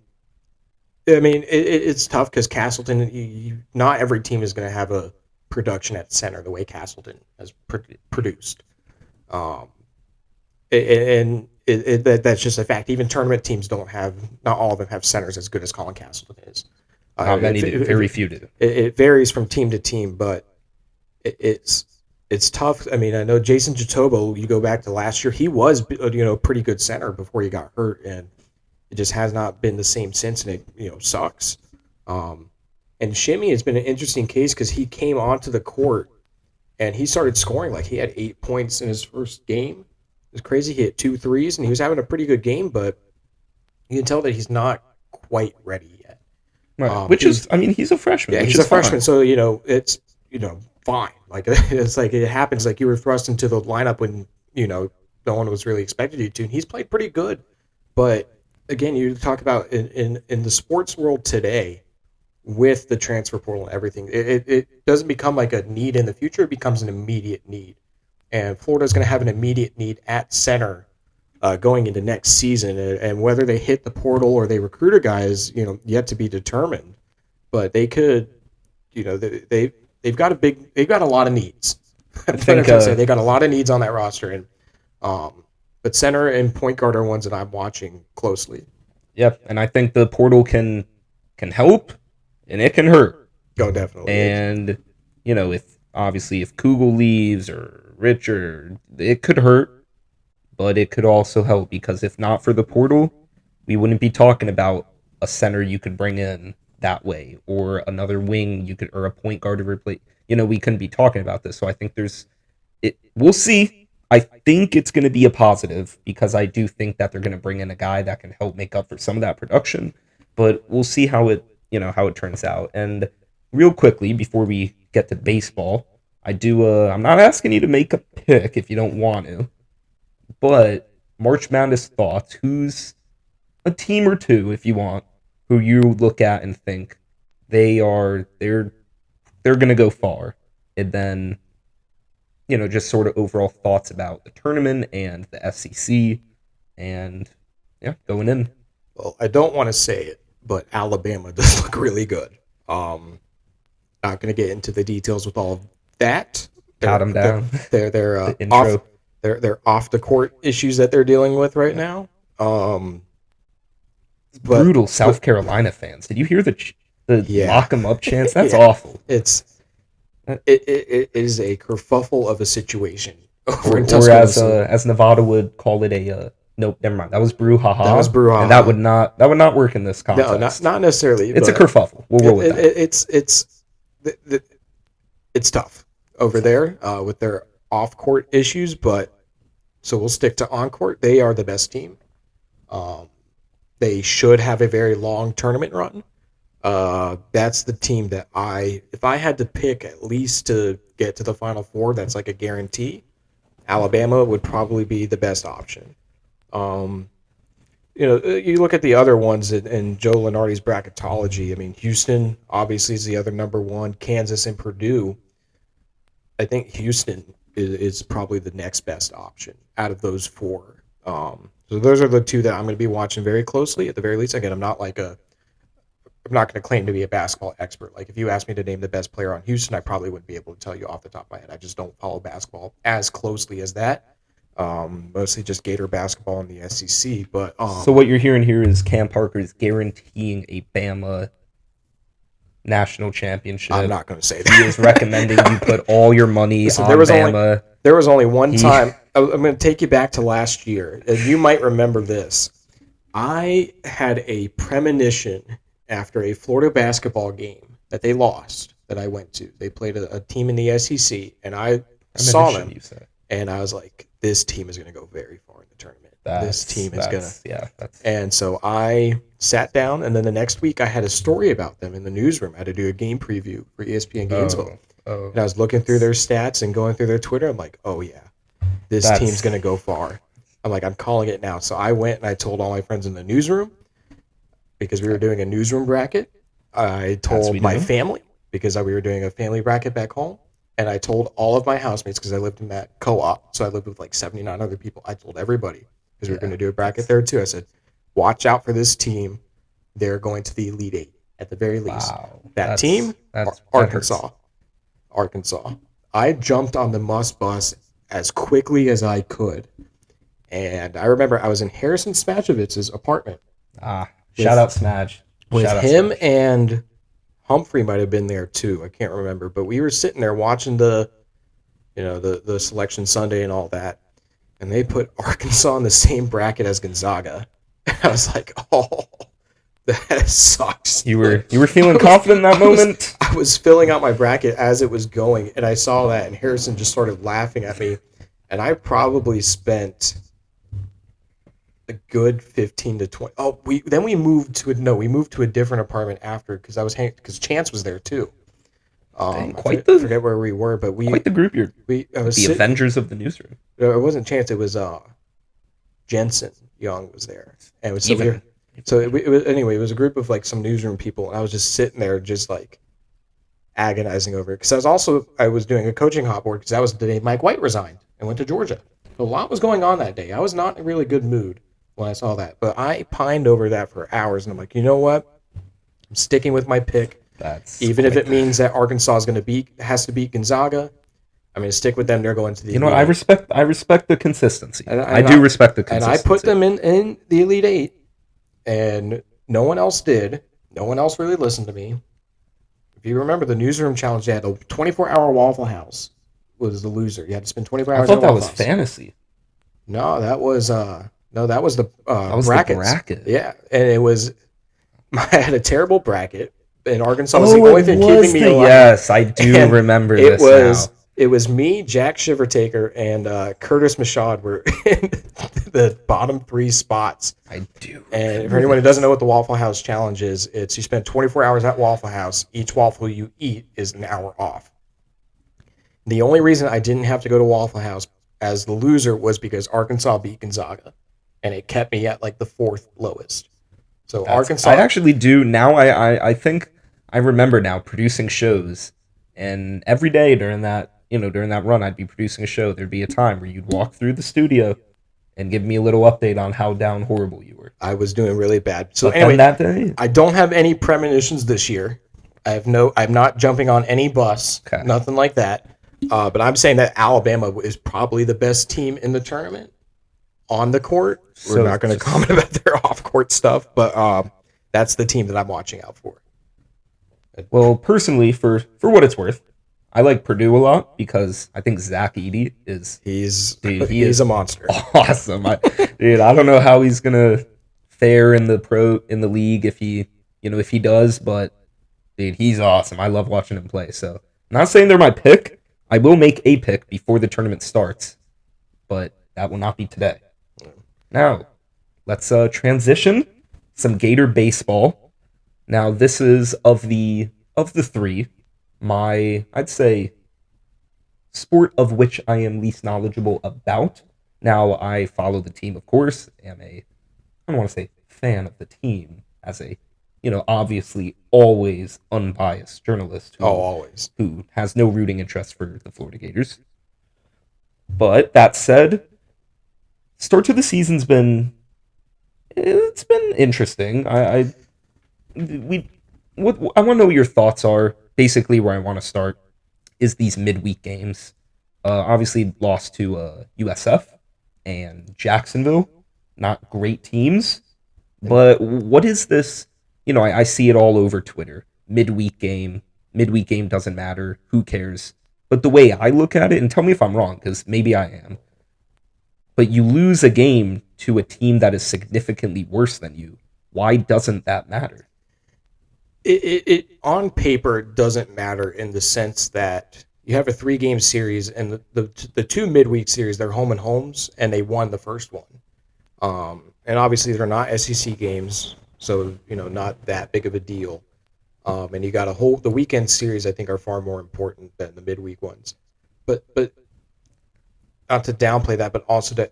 I mean it's tough because Castleton. Not every team is going to have a production at center the way Castleton has produced. That's just a fact. Even tournament teams not all of them have centers as good as Colin Castleton is. Not many do. Very few do. It varies from team to team, but it's tough. I mean, I know Jason Jatobo, you go back to last year, he was pretty good center before he got hurt, and it just has not been the same since, and it sucks. And Shimmy has been an interesting case because he came onto the court and he started scoring. Like, he had 8 points in his first game. It was crazy. He hit 2 threes, and he was having a pretty good game, but you can tell that he's not quite ready yet. Right. Which is, I mean, he's a freshman. Yeah, he's a freshman, so it's fine. Like, it's like it happens. Like, you were thrust into the lineup when no one was really expecting you to. And he's played pretty good, but again, you talk about in the sports world today, with the transfer portal and everything, it doesn't become like a need in the future. It becomes an immediate need. And Florida's going to have an immediate need at center going into next season. And whether they hit the portal or they recruit a guy is, yet to be determined. But they could, they've got a lot of needs. I think they got a lot of needs on that roster. And but center and point guard are ones that I'm watching closely. Yep, and I think the portal can help. And it can hurt. Oh, definitely. And, if Kugel leaves or Richard, it could hurt, but it could also help, because if not for the portal, we wouldn't be talking about a center you could bring in that way, or another wing or a point guard to replace. We couldn't be talking about this. So I think we'll see. I think it's going to be a positive, because I do think that they're going to bring in a guy that can help make up for some of that production, but we'll see how it turns out. And real quickly, before we get to baseball, I'm not asking you to make a pick if you don't want to, but March Madness thoughts. Who's a team or two, if you want, who you look at and think they're going to go far? And then, just sort of overall thoughts about the tournament and the SEC and, going in. Well, I don't want to say it, but Alabama does look really good. Not going to get into the details with all of that. Got them down. They're the intro. They're off the court issues that they're dealing with right now. Brutal South Carolina fans. Did you hear the lock 'em up chants? That's awful. It is a kerfuffle of a situation. Or as Nevada would call it, Nope, never mind. That was brouhaha. That was brouhaha. And that would not work in this context. No, not necessarily. It's a kerfuffle. We'll roll with that. It's tough over there with their off-court issues, but so we'll stick to on-court. They are the best team. They should have a very long tournament run. That's the team that if I had to pick at least to get to the Final Four, that's like a guarantee. Alabama would probably be the best option. You look at the other ones in Joe Lunardi's bracketology. I mean, Houston obviously is the other number one. Kansas and Purdue. I think Houston is probably the next best option out of those four. So those are the two that I'm going to be watching very closely. At the very least, again, I'm not going to claim to be a basketball expert. Like if you asked me to name the best player on Houston, I probably wouldn't be able to tell you off the top of my head. I just don't follow basketball as closely as that. Mostly just Gator basketball in the SEC. But so what you're hearing here is Cam Parker is guaranteeing a Bama national championship. I'm not going to say that. He is recommending you put all your money on Bama. There was only one time. I'm going to take you back to last year, and you might remember this. I had a premonition after a Florida basketball game that they lost that I went to. They played a team in the SEC, and I saw them, and I was like, this team is going to go very far in the tournament. This team is going to. Yeah. And so I sat down, and then the next week I had a story about them in the newsroom. I had to do a game preview for ESPN Gainesville. And I was looking through their stats and going through their Twitter. I'm like, oh, yeah, this team's going to go far. I'm like, I'm calling it now. So I went and I told all my friends in the newsroom because we were doing a newsroom bracket. I told my family because we were doing a family bracket back home. And I told all of my housemates because I lived in that co-op. So I lived with like 79 other people. I told everybody because we were going to do a bracket there too. I said, watch out for this team. They're going to the Elite Eight at the very least. Wow. That team, Arkansas. I jumped on the Must bus as quickly as I could. And I remember I was in Harrison Smadjovitz's apartment. Shout out Smadge. With him and Humphrey might have been there too. I can't remember. But we were sitting there watching the Selection Sunday and all that. And they put Arkansas in the same bracket as Gonzaga. And I was like, oh, that sucks. You were feeling confident in that moment? I was filling out my bracket as it was going, and I saw that, and Harrison just started laughing at me. And I probably spent a good 15 to 20. Oh, we moved to a different apartment after because Chance was there too. I forget where we were, but quite the group. Avengers of the newsroom. It wasn't Chance. It was Jensen Young was there, and it was it was a group of like some newsroom people, and I was just sitting there, just like agonizing over it because I was doing a coaching hot board because that was the day Mike White resigned and went to Georgia. So a lot was going on that day. I was not in a really good mood when I saw that, but I pined over that for hours, and I'm like, you know what? I'm sticking with my pick. Even if it means that Arkansas has to beat Gonzaga, I'm going to stick with them. They're going to the. I respect the consistency. I do respect the consistency. And I put them in the Elite Eight, and no one else did. No one else really listened to me. If you remember the newsroom challenge, they had a 24-hour Waffle House. Was the loser? You had to spend 24 hours. I thought that was fantasy. No, that was the brackets. The bracket. Yeah, and it was. I had a terrible bracket. And Arkansas was the only thing keeping me alive. Yes, I do remember this now. It was me, Jack Shivertaker, and Curtis Mashad were in the bottom three spots. I do. And for anyone who doesn't know what the Waffle House Challenge is, it's you spend 24 hours at Waffle House. Each waffle you eat is an hour off. The only reason I didn't have to go to Waffle House as the loser was because Arkansas beat Gonzaga, and it kept me at like the fourth lowest. So Arkansas. I actually do now. I think. I remember now producing shows, and every day during that run, I'd be producing a show. There'd be a time where you'd walk through the studio and give me a little update on how down horrible you were. I was doing really bad. So anyway, that day, I don't have any premonitions this year. I'm not jumping on any bus, nothing like that. But I'm saying that Alabama is probably the best team in the tournament on the court. We're not going to comment about their off-court stuff, but that's the team that I'm watching out for. Well, personally, for what it's worth, I like Purdue a lot because I think Zack is he's a monster. awesome. I don't know how he's gonna fare in the league if he does, but dude, he's awesome. I love watching him play. So, not saying they're my pick. I will make a pick before the tournament starts, but that will not be today. Now, let's transition some Gator baseball. Now, this is of the three, I'd say sport of which I am least knowledgeable about. Now, I follow the team, of course. I don't want to say fan of the team as a, obviously always unbiased journalist who has no rooting interest for the Florida Gators. But that said, start to the season's been interesting. I want to know what your thoughts are. Basically, where I want to start is these midweek games. Obviously, lost to USF and Jacksonville. Not great teams, but what is this? I see it all over Twitter. Midweek game doesn't matter. Who cares? But the way I look at it, and tell me if I'm wrong, because maybe I am, but you lose a game to a team that is significantly worse than you. Why doesn't that matter? It on paper doesn't matter in the sense that you have a 3-game series, and the two midweek series, they're home and homes, and they won the first one. And obviously they're not SEC games, so not that big of a deal. And you got the weekend series, I think, are far more important than the midweek ones. But not to downplay that, but also to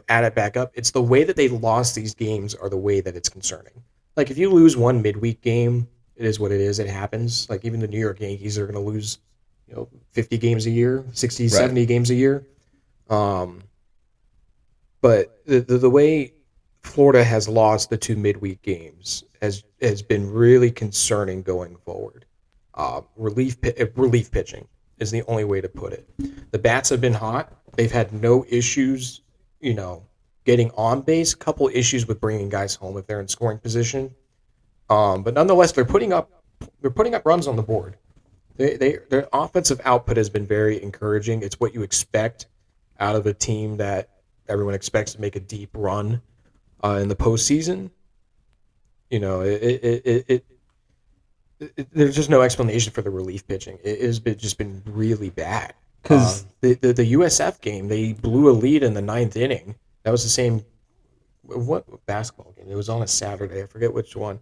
add it back up. It's the way that they lost these games are the way that it's concerning. Like if you lose one midweek game, it is what it is. It happens. Like even the New York Yankees are going to lose 50 games a year, 60, right. 70 games a year. But the way Florida has lost the two midweek games has been really concerning going forward. Relief pitching is the only way to put it. The bats have been hot. They've had no issues, getting on base. A couple issues with bringing guys home if they're in scoring position. But nonetheless, they're putting up runs on the board. Their offensive output has been very encouraging. It's what you expect out of a team that everyone expects to make a deep run in the postseason. There's just no explanation for the relief pitching. It has just been really bad. Because the USF game, they blew a lead in the 9th inning. That was the same. What basketball game? It was on a Saturday. I forget which one.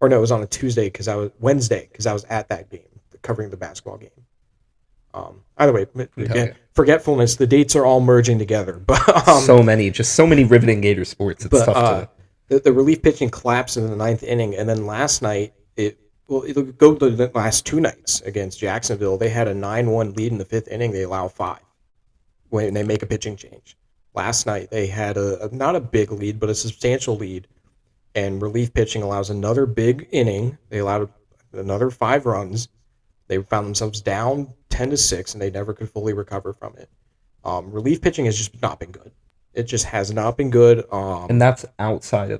Or no, it was on a Tuesday Wednesday because I was at that game covering the basketball game. Either way, again, forgetfulness. The dates are all merging together. But so many riveting Gator sports. It's tough to. The relief pitching collapsed in the 9th inning, and then last night it'll go to the last 2 nights against Jacksonville. They had a 9-1 lead in the 5th inning. They allow 5 when they make a pitching change. Last night they had not a big lead, but a substantial lead, and relief pitching allows another big inning. They allowed another 5 runs. They found themselves down 10-6, and they never could fully recover from it. Relief pitching has just not been good. It just has not been good. And that's outside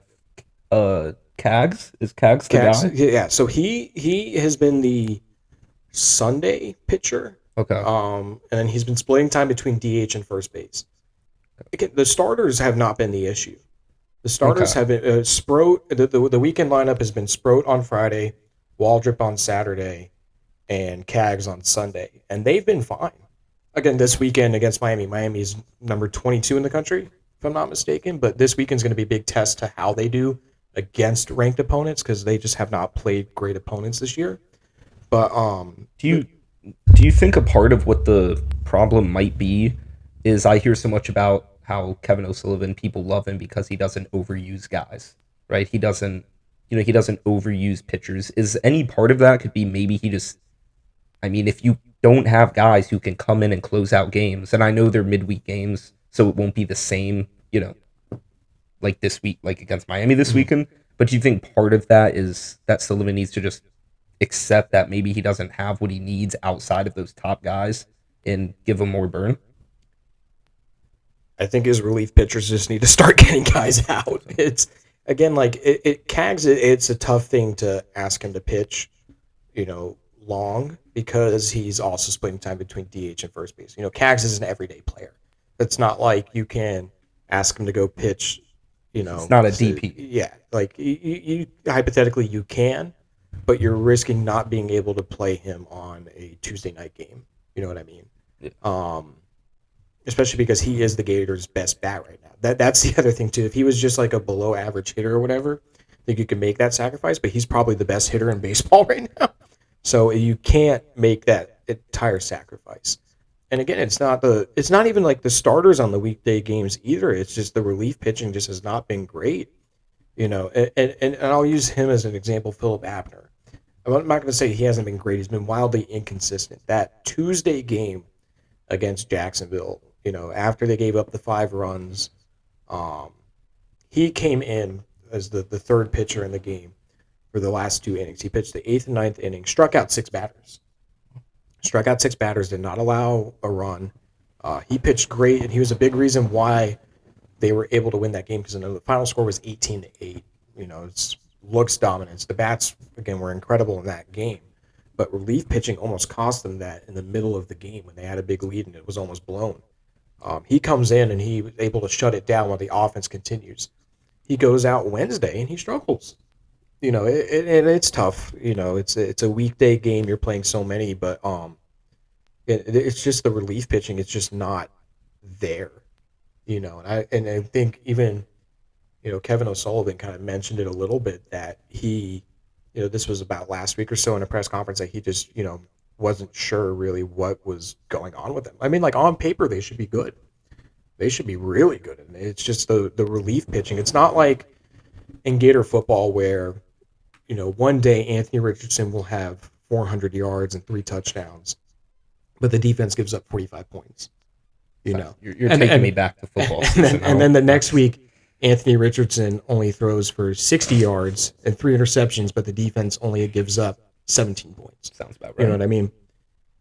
of Cags? Is Cags the guy? Yeah, so he has been the Sunday pitcher. Okay. And then he's been splitting time between DH and first base. Again, the starters have not been the issue. The starters have been Sproat. The weekend lineup has been Sproat on Friday, Waldrop on Saturday, and Cags on Sunday, and they've been fine. Again, this weekend against Miami. Miami's number 22 in the country, if I'm not mistaken. But this weekend's going to be a big test to how they do against ranked opponents because they just have not played great opponents this year. But do you think a part of what the problem might be is I hear so much about how Kevin O'Sullivan, people love him because he doesn't overuse guys, right? He doesn't overuse pitchers. Is any part of that could be maybe he just, if you don't have guys who can come in and close out games, and I know they're midweek games, so it won't be the same, like this week, like against Miami this weekend, but do you think part of that is that Sullivan needs to just accept that maybe he doesn't have what he needs outside of those top guys and give him more burn? I think his relief pitchers just need to start getting guys out. It's again like Cags. It's a tough thing to ask him to pitch, long. because he's also splitting time between DH and first base. Cags is an everyday player. It's not like you can ask him to go pitch. It's not a DP. Yeah, like you hypothetically you can, but you're risking not being able to play him on a Tuesday night game. You know what I mean? Yeah. Especially because he is the Gators' best bat right now. That's the other thing too. If he was just like a below average hitter or whatever, I think you could make that sacrifice. But he's probably the best hitter in baseball right now, so you can't make that entire sacrifice. And again, it's not even like the starters on the weekday games either. It's just the relief pitching just has not been great. And I'll use him as an example, Philip Abner. I'm not going to say he hasn't been great. He's been wildly inconsistent. That Tuesday game against Jacksonville, after they gave up the 5 runs, he came in as the third pitcher in the game for the last 2 innings. He pitched the 8th and ninth inning, struck out 6 batters. Did not allow a run. He pitched great, and he was a big reason why they were able to win that game because the final score was 18-8. It's looks dominance. The bats, again, were incredible in that game. But relief pitching almost cost them that in the middle of the game when they had a big lead and it was almost blown. He comes in and he was able to shut it down while the offense continues. He goes out Wednesday and he struggles. It's tough. It's a weekday game. You're playing so many, but it's just the relief pitching. It's just not there. And I think even Kevin O'Sullivan kind of mentioned it a little bit that he. This was about last week or so in a press conference that he just, wasn't sure really what was going on with them. I mean, like on paper, they should be good. They should be really good. And it's just the relief pitching. It's not like in Gator football where, one day Anthony Richardson will have 400 yards and 3 touchdowns, but the defense gives up 45 points. You're taking me back to football. And then the next week, Anthony Richardson only throws for 60 yards and 3 interceptions, but the defense only gives up 17 points. Sounds about right. You know what I mean?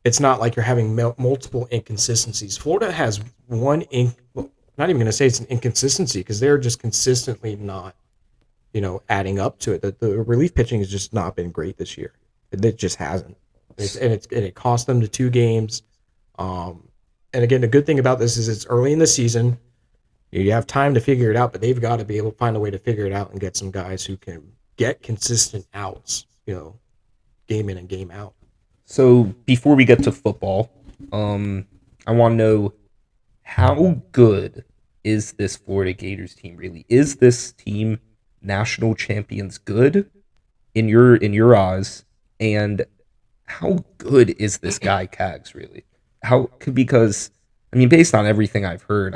It's not like you're having multiple inconsistencies. Florida has not even going to say it's an inconsistency because they're just consistently not, adding up to it. The relief pitching has just not been great this year. It just hasn't. It cost them the 2 games. And again, the good thing about this is it's early in the season. You have time to figure it out, but they've got to be able to find a way to figure it out and get some guys who can get consistent outs, game in and game out. So before we get to football, I want to know how good is this Florida Gators team really? Is this team national champions good in your eyes? And how good is this guy Cags really? Because based on everything I've heard,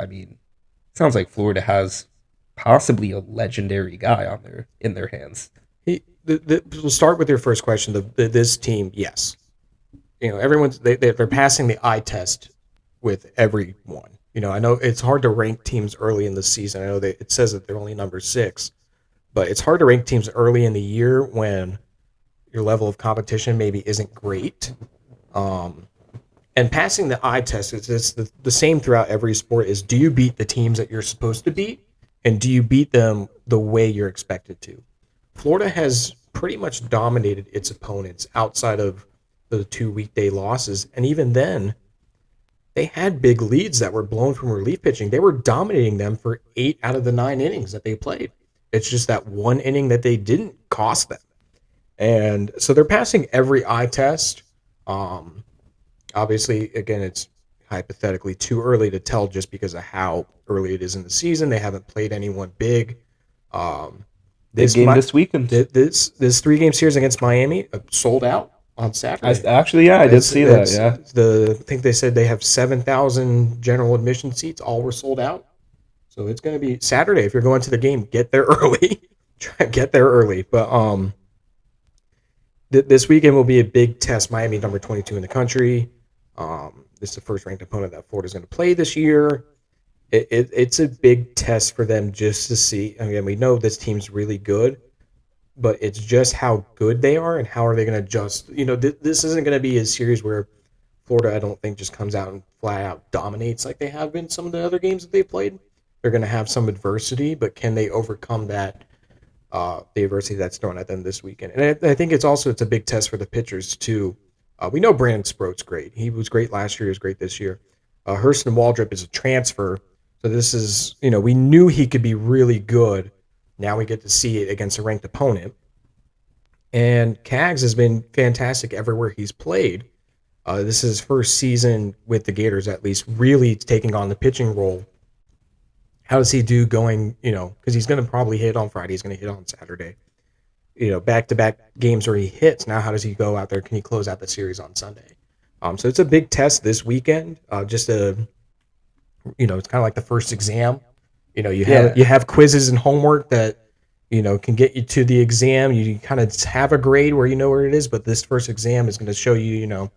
sounds like Florida has possibly a legendary guy in their hands. We'll start with your first question. This team, yes, they're passing the eye test with everyone. I know it's hard to rank teams early in the season. I know it says that they're only number 6, but it's hard to rank teams early in the year when your level of competition maybe isn't great. And passing the eye test is the same throughout every sport. Is do you beat the teams that you're supposed to beat, and do you beat them the way you're expected to? Florida has pretty much dominated its opponents outside of the 2 weekday losses, and even then, they had big leads that were blown from relief pitching. They were dominating them for 8 out of the 9 innings that they played. It's just that one inning that they didn't cost them, and so they're passing every eye test. Obviously, again, it's hypothetically too early to tell just because of how early it is in the season. They haven't played anyone big. This this weekend. This 3-game series against Miami sold out on Saturday. I did see that. Yeah, I think they said they have 7,000 general admission seats. All were sold out. So it's going to be Saturday. If you're going to the game, get there early. Try to get there early. But this weekend will be a big test. Miami, number 22 in the country. This is the first-ranked opponent that Florida's going to play this year. It's a big test for them just to see. We know this team's really good, but it's just how good they are and how are they going to adjust. This isn't going to be a series where Florida, I don't think, just comes out and flat-out dominates like they have been some of the other games that they played. They're going to have some adversity, but can they overcome that, the adversity that's thrown at them this weekend? And I think it's a big test for the pitchers, too. We know Brandon Sproat's great. He was great last year. He was great this year. Hurston Waldrop is a transfer. So this is, we knew he could be really good. Now we get to see it against a ranked opponent. And Kaggs has been fantastic everywhere he's played. This is his first season with the Gators, at least, really taking on the pitching role. How does he do going, because he's going to probably hit on Friday. He's going to hit on Saturday. Back-to-back games where he hits. Now, how does he go out there? Can he close out the series on Sunday? So it's a big test this weekend. It's kind of like the first exam. You have quizzes and homework that, can get you to the exam. You kind of have a grade where you know where it is, but this first exam is going to show you,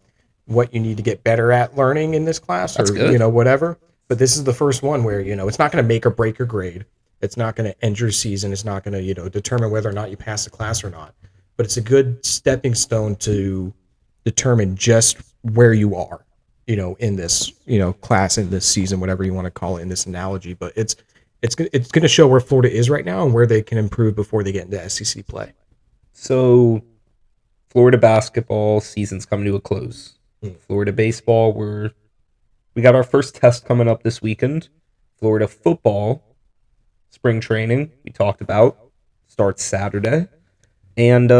what you need to get better at learning in this class. That's or, good. Whatever. But this is the first one where, it's not going to make or break your grade. It's not going to end your season. It's not going to, determine whether or not you pass the class or not. But it's a good stepping stone to determine just where you are, in this, class, in this season, whatever you want to call it in this analogy. But it's going to show where Florida is right now and where they can improve before they get into SEC play. So Florida basketball season's coming to a close. Florida baseball, we got our first test coming up this weekend. Florida football, spring training, we talked about, starts Saturday. And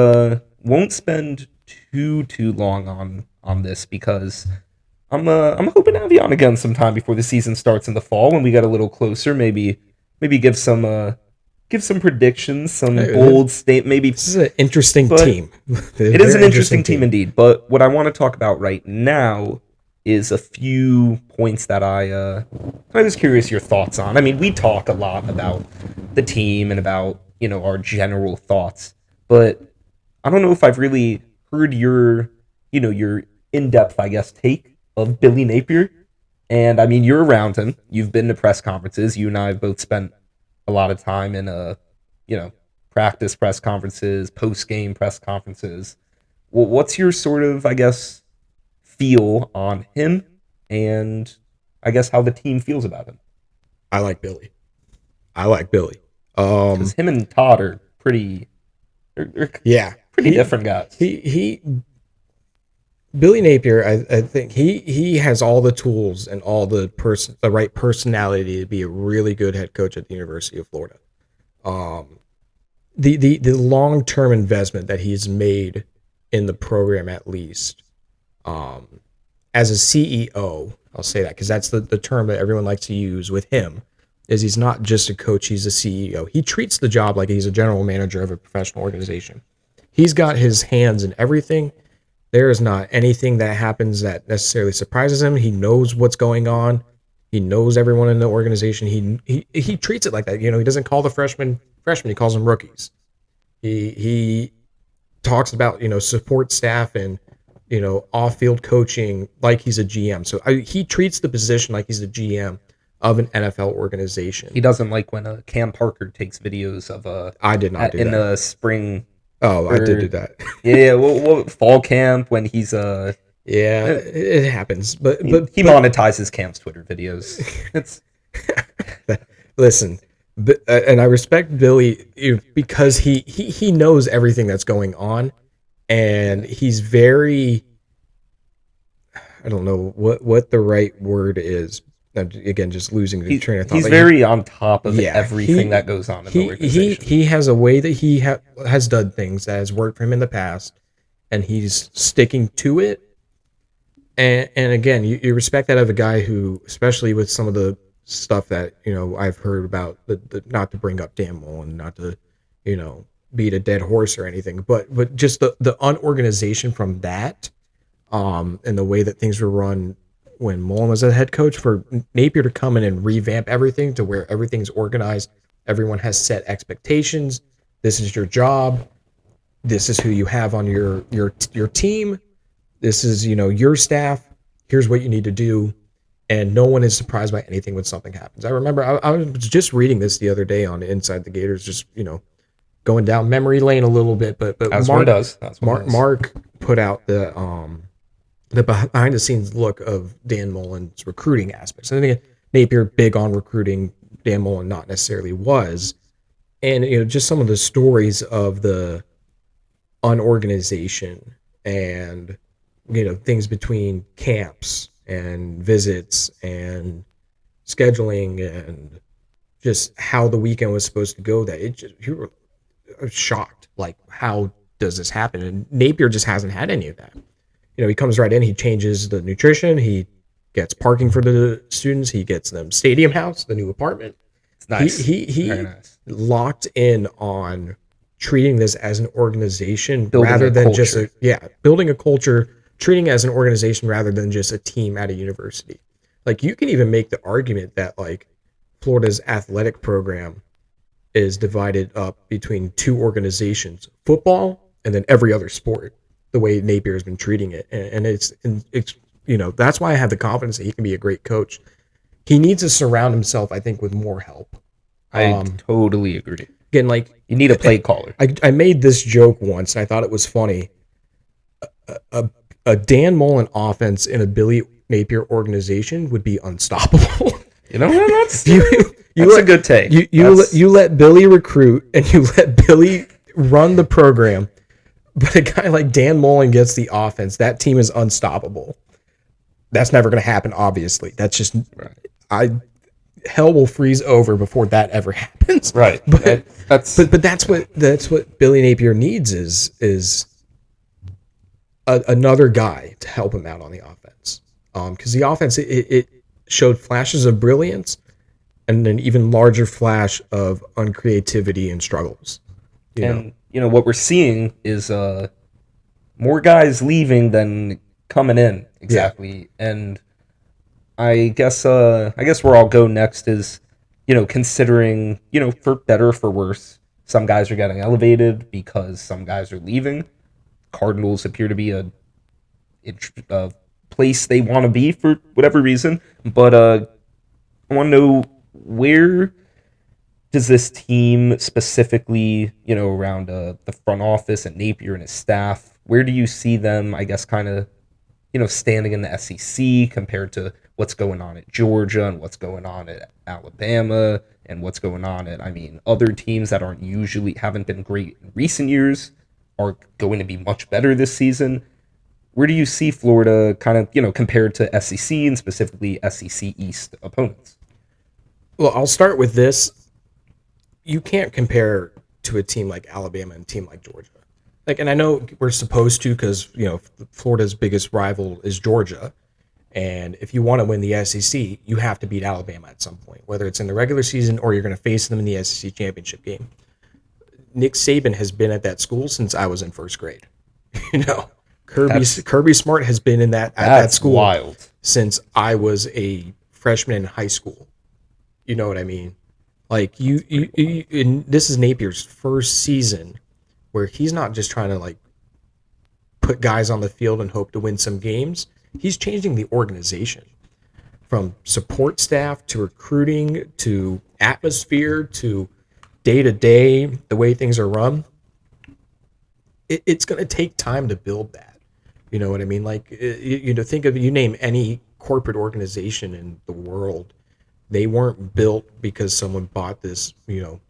won't spend too long on this because I'm hoping to have you on again sometime before the season starts in the fall when we get a little closer. Maybe give some predictions, some bold state. Maybe this is an interesting team. It is an interesting team indeed. But what I want to talk about right now is a few points that I was curious your thoughts on. I mean, we talk a lot about the team and about our general thoughts, but I don't know if I've really heard your in-depth, I guess, take of Billy Napier. And I mean, you're around him. You've been to press conferences. You and I have both spent a lot of time in practice press conferences, post-game press conferences. Well, what's your sort of, I guess, feel on him and I guess how the team feels about him? I like Billy. Because him and Todd are pretty different guys. Billy Napier, I think he has all the tools and all the right personality to be a really good head coach at the University of Florida. The long-term investment that he's made in the program, at least, as a CEO, I'll say that because that's the term that everyone likes to use with him, is he's not just a coach, he's a CEO. He treats the job like he's a general manager of a professional organization. He's got his hands in everything. There is not anything that happens that necessarily surprises him. He knows what's going on. He knows everyone in the organization. He treats it like that. He doesn't call the freshmen. He calls them rookies. He talks about support staff and off-field coaching like he's a GM. So he treats the position like he's a GM of an NFL organization. He doesn't like when Cam Parker takes videos of I did not do in that. the spring. Oh, I did do that. Yeah, well, fall camp when he's it happens, but he monetizes Cam's Twitter videos. It's listen, and I respect Billy because he knows everything that's going on, and he's very, I don't know what the right word is. Again, just losing the train of thought. He's very on top of everything that goes on in the organization. He has a way that he has done things that has worked for him in the past, and he's sticking to it. And again, you respect that of a guy who, especially with some of the stuff that I've heard about, the not to bring up Dan Mullen, not to beat a dead horse or anything, but just the unorganization from that, and the way that things were run when Mullen was a head coach, for Napier to come in and revamp everything to where everything's organized, everyone has set expectations. This is your job. This is who you have on your team. This is your staff. Here's what you need to do, and no one is surprised by anything when something happens. I remember I was just reading this the other day on Inside the Gators, just going down memory lane a little bit, but as one does. Mark put out the behind the scenes look of Dan Mullen's recruiting aspects. I think Napier big on recruiting, Dan Mullen not necessarily was. And just some of the stories of the unorganization and things between camps and visits and scheduling and just how the weekend was supposed to go, that you were shocked. Like, how does this happen? And Napier just hasn't had any of that. He comes right in, he changes the nutrition, he gets parking for the students, he gets them stadium house, the new apartment. It's nice. He Very nice. locked in on treating this as an organization Building rather a than just culture. building a culture, treating it as an organization rather than just a team at a university. Like, you can even make the argument that, like, Florida's athletic program is divided up between two organizations, football and then every other sport, the way Napier has been treating it. And it's that's why I have the confidence that he can be a great coach. He needs to surround himself, I think, with more help. I totally agree. Again, like, You need a play caller. I made this joke once, and I thought it was funny. A Dan Mullen offense in a Billy Napier organization would be unstoppable. You know what? That's That's a good take. You let Billy recruit and you let Billy run the program, but a guy like Dan Mullen gets the offense. That team is unstoppable. That's never going to happen. Obviously, that's just hell will freeze over before that ever happens. Right. But that's what Billy Napier needs is another guy to help him out on the offense. Because the offense it showed flashes of brilliance and an even larger flash of uncreativity and struggles. What we're seeing is more guys leaving than coming in. Exactly. Yeah. And I guess where I'll go next is, considering, for better or for worse, some guys are getting elevated because some guys are leaving. Cardinals appear to be a place they want to be for whatever reason. But I want to know, where does this team specifically, around the front office and Napier and his staff, where do you see them, I guess, kind of, standing in the SEC compared to what's going on at Georgia and what's going on at Alabama and what's going on at, other teams that haven't been great in recent years are going to be much better this season? Where do you see Florida kind of, compared to SEC and specifically SEC East opponents? Well, I'll start with this. You can't compare to a team like Alabama and a team like Georgia. And I know we're supposed to, because, Florida's biggest rival is Georgia. And if you want to win the SEC, you have to beat Alabama at some point, whether it's in the regular season or you're going to face them in the SEC championship game. Nick Saban has been at that school since I was in first grade. Kirby Smart has been in at that school wild. Since I was a freshman in high school. You know what I mean? Like, and this is Napier's first season where he's not just trying to put guys on the field and hope to win some games. He's changing the organization from support staff to recruiting to atmosphere to day-to-day, the way things are run. It's going to take time to build that. You know what I mean? You name any corporate organization in the world, they weren't built because someone bought this, $1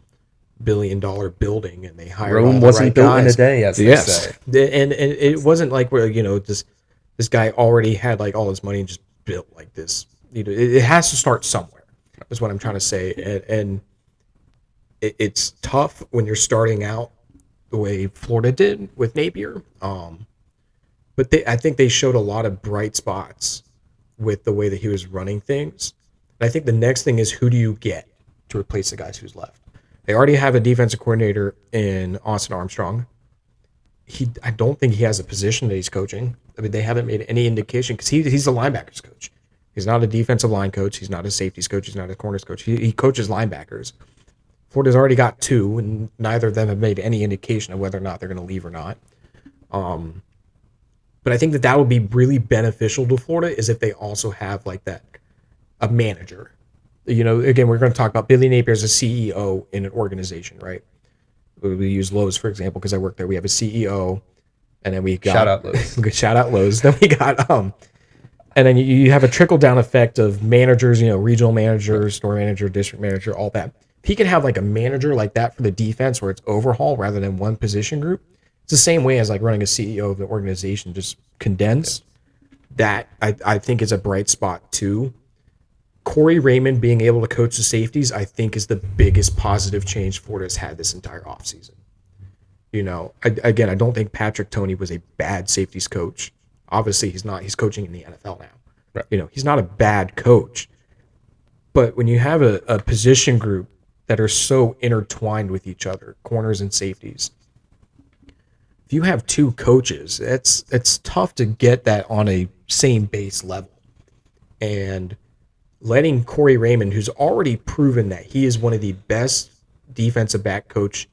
billion building and they hired Rome all the wasn't right built guys. in a day, as they say. And it wasn't like where this guy already had all his money and just built like this. It has to start somewhere. Is what I'm trying to say. And it's tough when you're starting out the way Florida did with Napier. But I think they showed a lot of bright spots with the way that he was running things. And I think the next thing is, who do you get to replace the guys who's left? They already have a defensive coordinator in Austin Armstrong. I don't think he has a position that he's coaching. They haven't made any indication, because he's the linebackers coach. He's not a defensive line coach. He's not a safeties coach. He's not a corners coach. He coaches linebackers. Florida's already got two, and neither of them have made any indication of whether or not they're going to leave or not. But I think that would be really beneficial to Florida, is if they also have a manager. Again, we're going to talk about Billy Napier as a CEO in an organization, right? We use Lowe's, for example, because I work there. We have a CEO, and then we got shout out Lowe's. Shout out Lowe's. Then we got and then you have a trickle down effect of managers, regional manager, store manager, district manager, all that. If he can have a manager like that for the defense, where it's overhaul rather than one position group, the same way as like running a CEO of an organization, just condensed. That I think is a bright spot too. Corey Raymond being able to coach the safeties, I think, is the biggest positive change Florida's had this entire offseason. You know, I don't think Patrick Toney was a bad safeties coach. Obviously, he's not. He's coaching in the NFL now. Right. You know, he's not a bad coach. But when you have a position group that are so intertwined with each other, corners and safeties, if you have two coaches, it's tough to get that on a same base level. And letting Corey Raymond, who's already proven that he is one of the best defensive back coach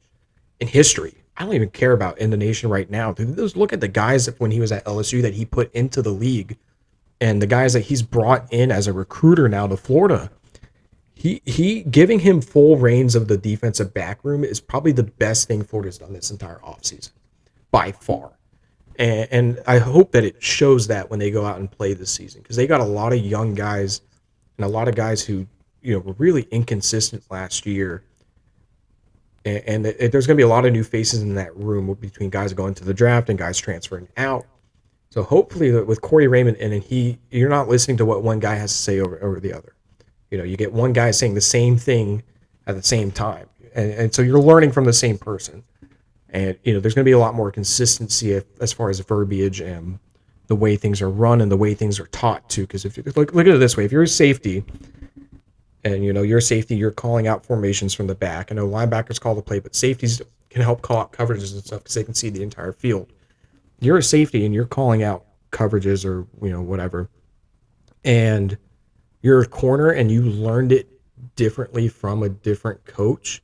in history. I don't even care about in the nation right now. Just look at the guys when he was at LSU that he put into the league and the guys that he's brought in as a recruiter now to Florida. He giving him full reins of the defensive back room is probably the best thing Florida's done this entire offseason, by far. And I hope that it shows that when they go out and play this season, because they got a lot of young guys and a lot of guys who, you know, were really inconsistent last year. And there's going to be a lot of new faces in that room between guys going to the draft and guys transferring out. So hopefully with Corey Raymond and you're not listening to what one guy has to say over the other. You know, you get one guy saying the same thing at the same time. And so you're learning from the same person. And, you know, there's going to be a lot more consistency as far as verbiage and the way things are run and the way things are taught too. Because if you look at it this way, if you're a safety and, you know, you're a safety, you're calling out formations from the back. I know linebackers call the play, but safeties can help call out coverages and stuff because they can see the entire field. You're a safety and you're calling out coverages or, you know, whatever. And you're a corner and you learned it differently from a different coach.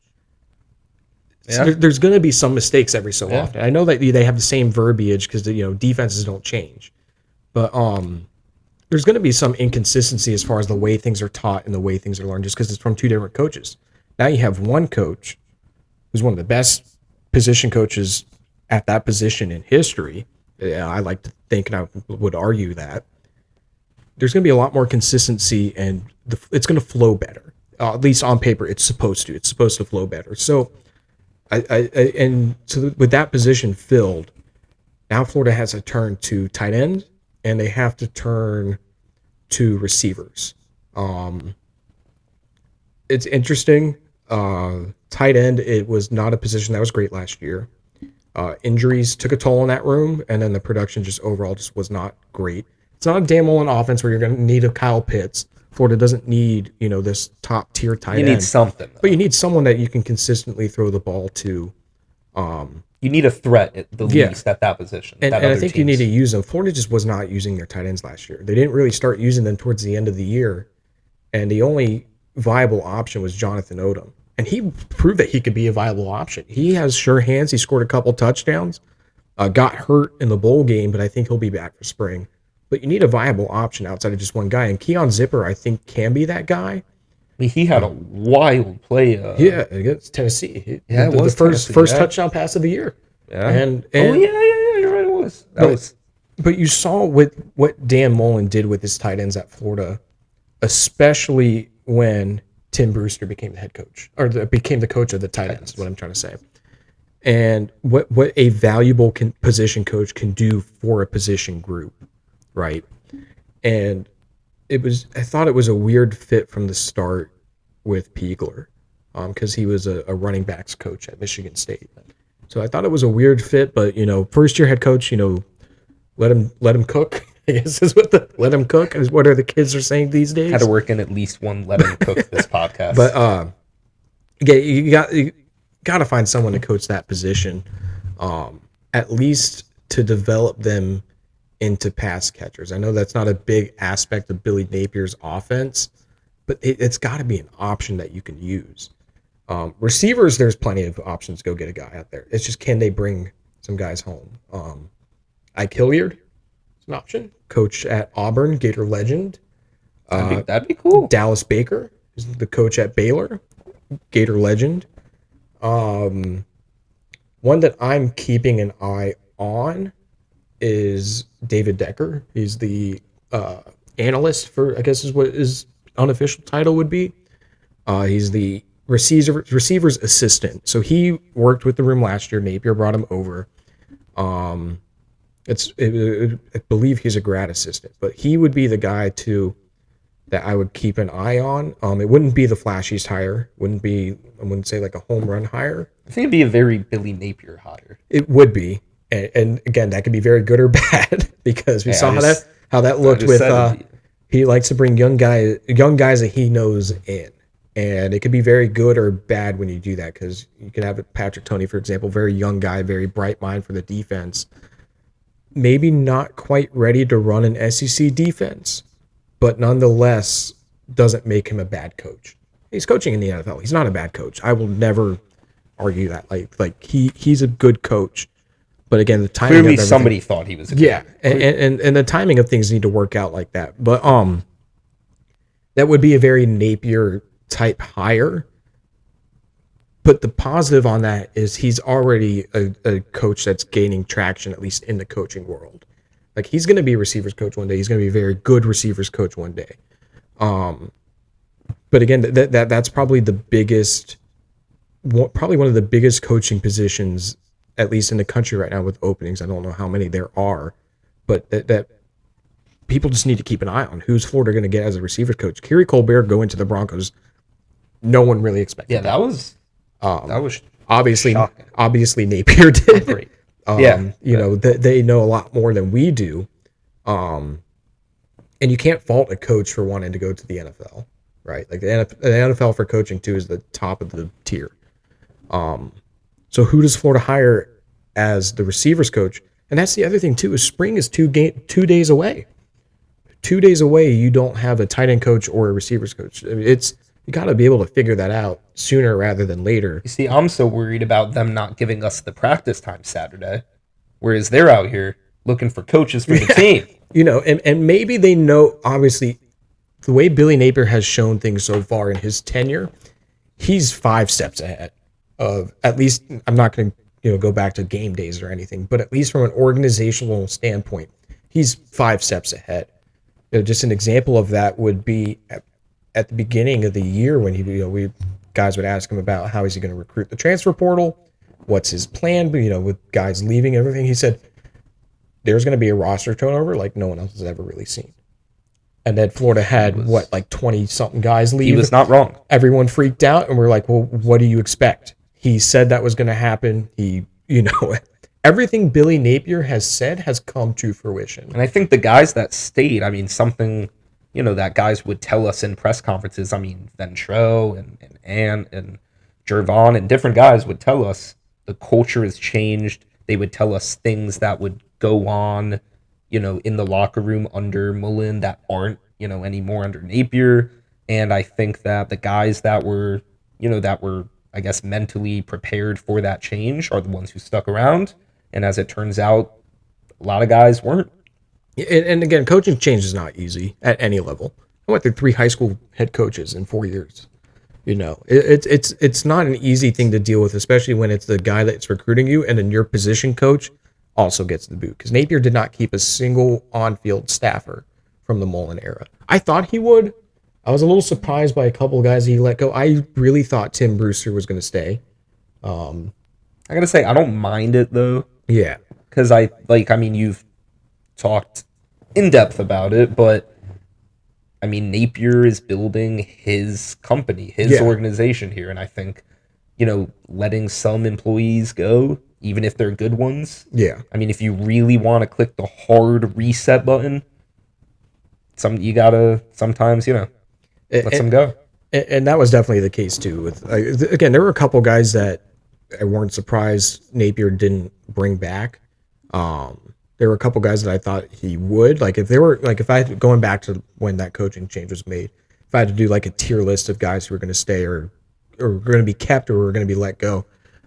Yeah. So there's going to be some mistakes every so often. I know that they have the same verbiage because, you know, defenses don't change. But there's going to be some inconsistency as far as the way things are taught and the way things are learned just because it's from two different coaches. Now you have one coach who's one of the best position coaches at that position in history. I like to think, and I would argue that there's going to be a lot more consistency and it's going to flow better. At least on paper, it's supposed to. It's supposed to flow better. So, with that position filled, now Florida has to turn to tight end and they have to turn to receivers. It's interesting. Tight end, it was not a position that was great last year. Injuries took a toll on that room, and then the production just overall just was not great. It's not a Dan Mullen offense where you're going to need a Kyle Pitts. Florida doesn't need, you know, this top tier tight end. You need something, though. But you need someone that you can consistently throw the ball to. You need a threat at the least at that position. And I think you need to use them. Florida just was not using their tight ends last year. They didn't really start using them towards the end of the year, and the only viable option was Jonathan Odom. And he proved that he could be a viable option. He has sure hands. He scored a couple touchdowns, got hurt in the bowl game, but I think he'll be back for spring. But you need a viable option outside of just one guy. And Keon Zipper, I think, can be that guy. I mean, he had a wild play. Against Tennessee. It was the first touchdown pass of the year. Yeah. And you're right, it was. But you saw what Dan Mullen did with his tight ends at Florida, especially when Tim Brewster became the head coach, or became the coach of the tight ends, is what I'm trying to say. And what a valuable position coach can do for a position group, right? And I thought it was a weird fit from the start with Piegler, because he was a running backs coach at Michigan State. So I thought it was a weird fit, but, you know, first year head coach, you know, let him cook. I guess is what let him cook is what are the kids are saying these days. Had to work in at least one let him cook this podcast. But you got to find someone to coach that position, at least to develop them into pass catchers. I know that's not a big aspect of Billy Napier's offense, but it's got to be an option that you can use. Receivers, there's plenty of options to go get a guy out there. It's just, can they bring some guys home? Ike Hilliard is an option. Coach at Auburn, Gator legend. That'd be cool. Dallas Baker is the coach at Baylor, Gator legend. One that I'm keeping an eye on is David Decker. He's the analyst for, I guess is what his unofficial title would be. He's the receiver's assistant. So he worked with the room last year. Napier brought him over. I believe he's a grad assistant, but he would be the guy that I would keep an eye on. It wouldn't be the flashiest hire. I wouldn't say like a home run hire. I think it'd be a very Billy Napier hire. It would be, and again, that could be very good or bad because we saw how that looked with. He likes to bring young guys that he knows in, and it could be very good or bad when you do that because you can have Patrick Toney, for example, very young guy, very bright mind for the defense. Maybe not quite ready to run an SEC defense, but nonetheless doesn't make him a bad coach. He's coaching in the NFL. He's not a bad coach. I will never argue that. Like he's a good coach. But again, the timing clearly somebody thought he was a good coach. And the timing of things need to work out like that. But that would be a very Napier type hire. But the positive on that is he's already a coach that's gaining traction, at least in the coaching world. Like he's going to be a receivers coach one day. He's going to be a very good receivers coach one day. But again, that's probably probably one of the biggest coaching positions, at least in the country right now with openings. I don't know how many there are, but that people just need to keep an eye on. Who's Florida going to get as a receivers coach? Kerry Colbert going to the Broncos. No one really expected. Yeah, that was obviously shocking. Obviously Napier did. Great. They know a lot more than we do. And you can't fault a coach for wanting to go to the NFL, right? Like the NFL for coaching too is the top of the tier. So who does Florida hire as the receivers coach? And that's the other thing too, is spring is 2 days away. 2 days away, you don't have a tight end coach or a receivers coach. I mean, you got to be able to figure that out sooner rather than later. You see, I'm so worried about them not giving us the practice time Saturday, whereas they're out here looking for coaches for the team. And maybe they know, obviously, the way Billy Napier has shown things so far in his tenure, he's 5 steps ahead of, at least, I'm not going to go back to game days or anything, but at least from an organizational standpoint, he's 5 steps ahead. Just an example of that would be at the beginning of the year when we guys would ask him about how is he going to recruit the transfer portal, what's his plan, with guys leaving and everything. He said there's going to be a roster turnover like no one else has ever really seen. And then Florida had 20 something guys leave. He was not wrong. Everyone freaked out and we're like, well, what do you expect? He said that was going to happen. Everything Billy Napier has said has come to fruition. And I think the guys that stayed, something that guys would tell us in press conferences. Ventrell and Ant and Jervon and different guys would tell us the culture has changed. They would tell us things that would go on, in the locker room under Mullen that aren't, anymore under Napier. And I think that the guys that were, I guess, mentally prepared for that change are the ones who stuck around. And as it turns out, a lot of guys weren't. And again, coaching change is not easy at any level. I went through 3 high school head coaches in 4 years. It's not an easy thing to deal with, especially when it's the guy that's recruiting you and then your position coach also gets the boot. Because Napier did not keep a single on-field staffer from the Mullen era. I thought he would. I was a little surprised by a couple of guys he let go. I really thought Tim Brewster was going to stay. I got to say, I don't mind it, though. Yeah. Because you've talked in depth about it, but Napier is building his company, his organization here, and I think letting some employees go, even if they're good ones. Yeah. If you really want to click the hard reset button, you gotta sometimes let some go. And that was definitely the case too. With again, there were a couple guys that I weren't surprised Napier didn't bring back. There were a couple guys that I thought he would. If I had, going back to when that coaching change was made, if I had to do a tier list of guys who were going to stay or going to be kept or were going to be let go,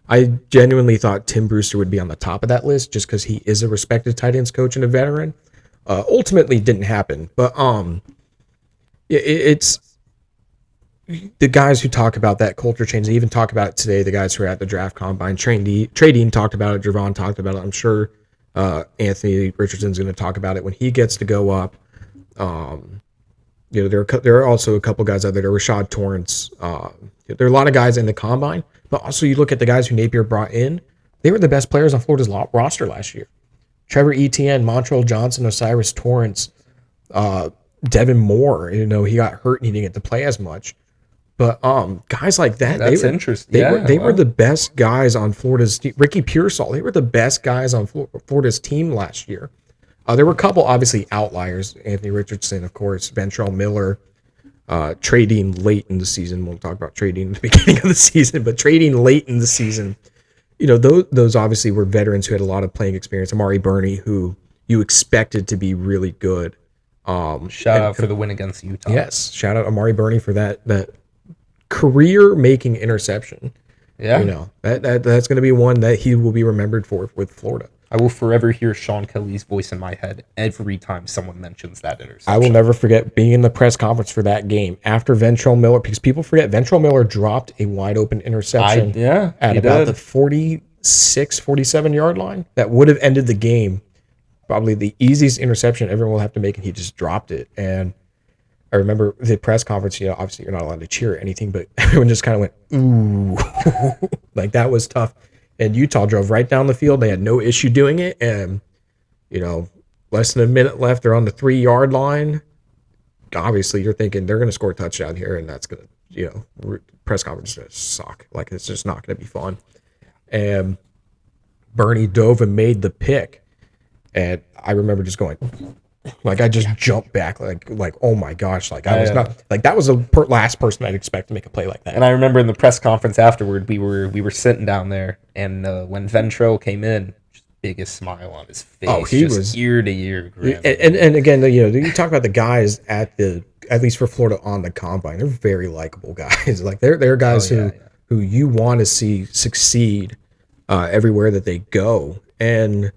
I genuinely thought Tim Brewster would be on the top of that list just because he is a respected tight ends coach and a veteran. Ultimately, didn't happen, but it's the guys who talk about that culture change. They even talk about it today. The guys who are at the draft combine, Trey Dean talked about it. Jervon talked about it. I'm sure. Anthony Richardson's going to talk about it when he gets to go up. There are also a couple guys out there. Rashad Torrance. There are a lot of guys in the combine, but also you look at the guys who Napier brought in. They were the best players on Florida's roster last year. Trevor Etienne, Montrell Johnson, Osiris Torrance, Devin Moore. He got hurt and he didn't get to play as much. But guys like that, That's interesting. They were the best guys on Florida's team. Ricky Pearsall, they were the best guys on Florida's team last year. There were a couple, obviously, outliers. Anthony Richardson, of course, Ventrell Miller, trading late in the season. We'll talk about trading at the beginning of the season, but trading late in the season. Those obviously were veterans who had a lot of playing experience. Amari Burney, who you expected to be really good. Shout out for the win against Utah. Yes, shout out Amari Burney for that career-making interception. Yeah, that's going to be one that he will be remembered for with Florida. I will forever hear Sean Kelly's voice in my head every time someone mentions that interception. I will never forget being in the press conference for that game after Ventrell Miller, because people forget Ventrell Miller dropped a wide-open interception at about the 46, 47-yard line. That would have ended the game. Probably the easiest interception everyone will have to make, and he just dropped it. And I remember the press conference, obviously you're not allowed to cheer or anything, but everyone just kind of went, ooh. Like, that was tough. And Utah drove right down the field. They had no issue doing it. And, less than a minute left. They're on the 3-yard line. Obviously, you're thinking they're going to score a touchdown here, and that's going to, press conference is going to suck. Like, it's just not going to be fun. And Bernie dove and made the pick. And I remember just going, like, I just jumped back, like oh my gosh, like I was not, like, that was the last person I'd expect to make a play like that. And I remember in the press conference afterward, we were sitting down there, and when Ventrell came in, just biggest smile on his face. Oh, he was ear to ear grin. And again, you talk about the guys at least for Florida on the combine, they're very likable guys. Like, they're guys who you want to see succeed everywhere that they go. And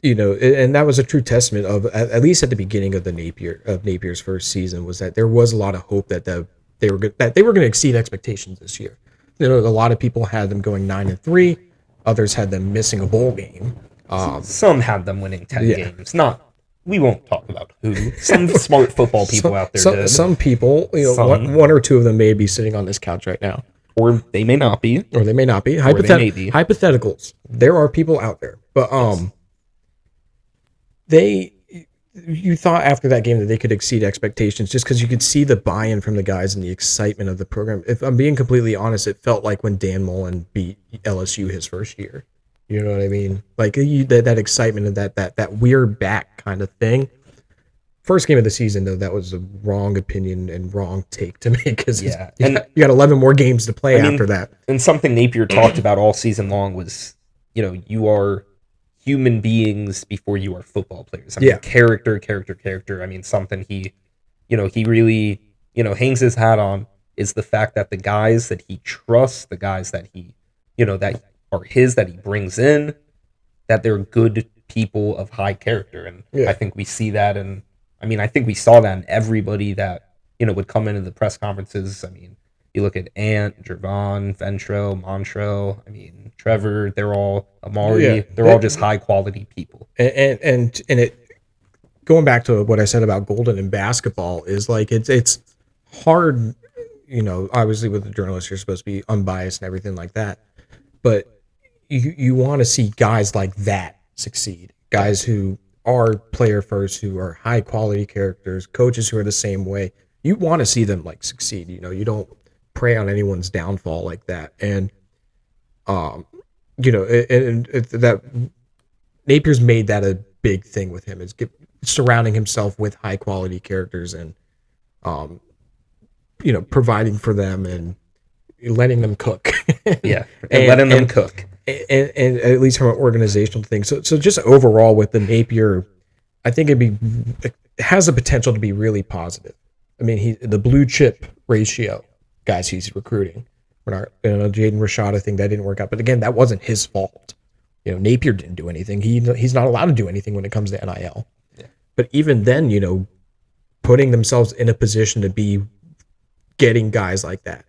and that was a true testament of, at least at the beginning of Napier's first season, was that there was a lot of hope that they were going to exceed expectations this year. A lot of people had them going 9-3, others had them missing a bowl game. Some had them winning 10 games. We won't talk about who. Some smart football people out there did. Some people, one or two of them may be sitting on this couch right now, or they may not be. Hypotheticals. There are people out there, but you thought after that game that they could exceed expectations just because you could see the buy-in from the guys and the excitement of the program. If I'm being completely honest, it felt like when Dan Mullen beat LSU his first year. You know what I mean? Like, that excitement and that we're back kind of thing. First game of the season, though, that was a wrong opinion and wrong take to make, because you got 11 more games to play after that. And something Napier talked about all season long was, you are human beings before you are football players. Character. Something he really, hangs his hat on is the fact that the guys that he trusts, the guys that he, that are that he brings in, that they're good people of high character. And I think we see that. And I think we saw that in everybody that, would come into the press conferences. You look at Ant, Jervon, Ventrell, Montrell, Trevor, they're all Amari, they're all just high quality people. And it, going back to what I said about Golden in basketball, is like, it's hard, obviously with the journalists, you're supposed to be unbiased and everything like that. But you want to see guys like that succeed. Guys who are player first, who are high quality characters, coaches who are the same way. You want to see them succeed. You don't prey on anyone's downfall like that. And that Napier's made that a big thing with him, is surrounding himself with high quality characters and providing for them and letting them cook. and letting them cook. And at least from an organizational thing. So just overall with the Napier, I think it has the potential to be really positive. The blue chip ratio guys he's recruiting. Jaden Rashada thing, that didn't work out. But again, that wasn't his fault. Napier didn't do anything. He's not allowed to do anything when it comes to NIL. Yeah. But even then, putting themselves in a position to be getting guys like that,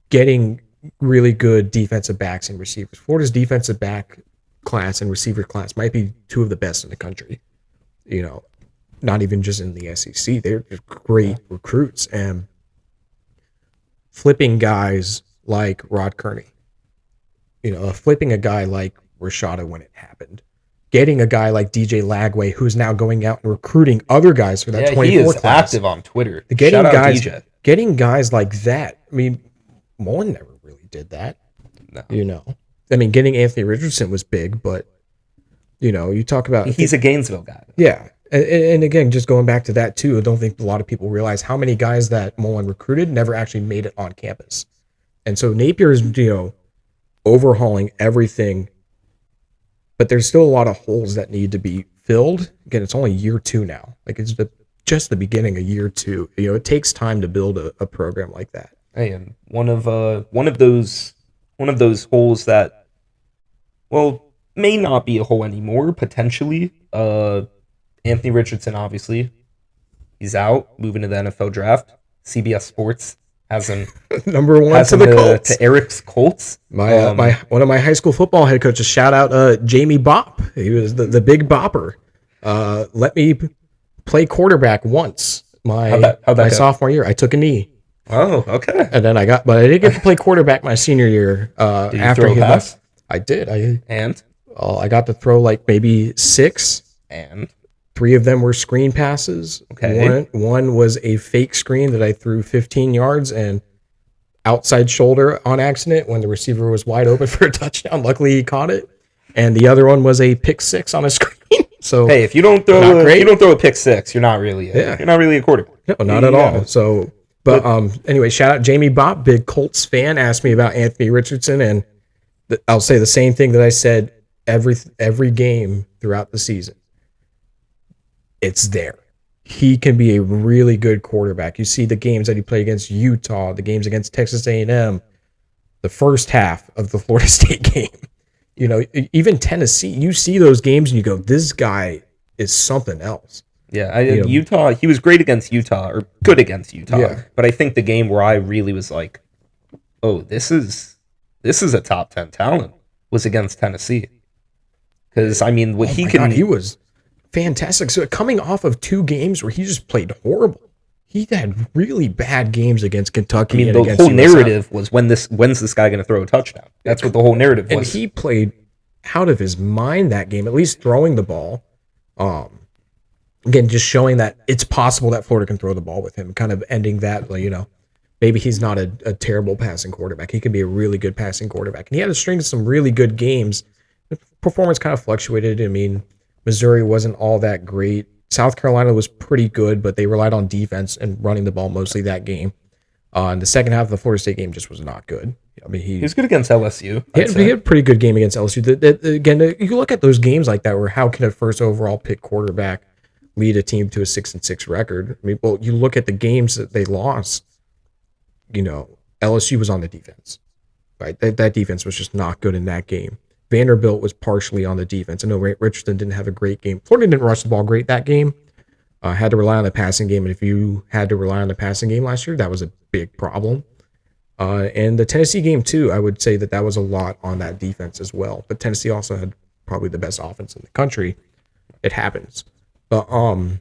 getting really good defensive backs and receivers. Florida's defensive back class and receiver class might be two of the best in the country. Not even just in the SEC. They're just great recruits. And flipping guys like Rod Kearney, flipping a guy like Rashada when it happened, getting a guy like DJ Lagway, who's now going out and recruiting other guys for that 24 he is class. active on Twitter. Getting Shout out guys, DJ. Getting guys like that. I mean, Mullen never really did that. No. I mean, getting Anthony Richardson was big, but you talk about he's a Gainesville guy. Yeah. And again, just going back to that too, I don't think a lot of people realize how many guys that Mullen recruited never actually made it on campus. And so Napier is, overhauling everything, but there's still a lot of holes that need to be filled. Again, it's only year 2 now. Like it's just the beginning of year 2. It takes time to build a program like that. Hey, and one of those holes that, well, may not be a hole anymore, potentially. Anthony Richardson, obviously, he's out, moving to the NFL draft. CBS Sports has him number 1 to the Colts. To Eric's Colts. My one of my high school football head coaches, shout out Jamie Bop. He was the big bopper. Let me play quarterback once. My sophomore year, I took a knee. Oh, okay. And then but I didn't get to play quarterback my senior year. Did you after throw a pass? I did. And I got to throw like maybe 6. And 3 of them were screen passes. Okay. One was a fake screen that I threw 15 yards and outside shoulder on accident when the receiver was wide open for a touchdown. Luckily, he caught it. And the other one was a pick 6 on a screen. So hey, if you don't throw a pick 6, you're not really a quarterback. No, not at all. So, but anyway, shout out Jamie Bop, big Colts fan, asked me about Anthony Richardson, and I'll say the same thing that I said every game throughout the season. It's there. He can be a really good quarterback. You see the games that he played against Utah, the games against Texas A&M, the first half of the Florida State game. Even Tennessee, you see those games and you go, this guy is something else. Yeah, Utah, he was great against Utah, or good against Utah. Yeah. But I think the game where I really was like, oh, this is a top 10 talent was against Tennessee. Because, I mean, he was fantastic. So coming off of 2 games where he just played horrible. He had really bad games against Kentucky. I mean, the whole narrative was when's this guy going to throw a touchdown? That's what the whole narrative was. And he played out of his mind that game, at least throwing the ball. Again, just showing that it's possible that Florida can throw the ball with him, kind of ending that, maybe he's not a terrible passing quarterback. He can be a really good passing quarterback. And he had a string of some really good games. The performance kind of fluctuated. I mean, Missouri wasn't all that great. South Carolina was pretty good, but they relied on defense and running the ball mostly that game. In the second half of the Florida State game just was not good. I mean, he was good against LSU. He had a pretty good game against LSU. Again, you look at those games like that where how can a first overall pick quarterback lead a team to a 6-6 record? I mean, well, you look at the games that they lost, LSU was on the defense, right? That defense was just not good in that game. Vanderbilt was partially on the defense. I know Richardson didn't have a great game. Florida didn't rush the ball great that game. Had to rely on the passing game. And if you had to rely on the passing game last year, that was a big problem. And the Tennessee game, too, I would say that was a lot on that defense as well. But Tennessee also had probably the best offense in the country. It happens. But I'm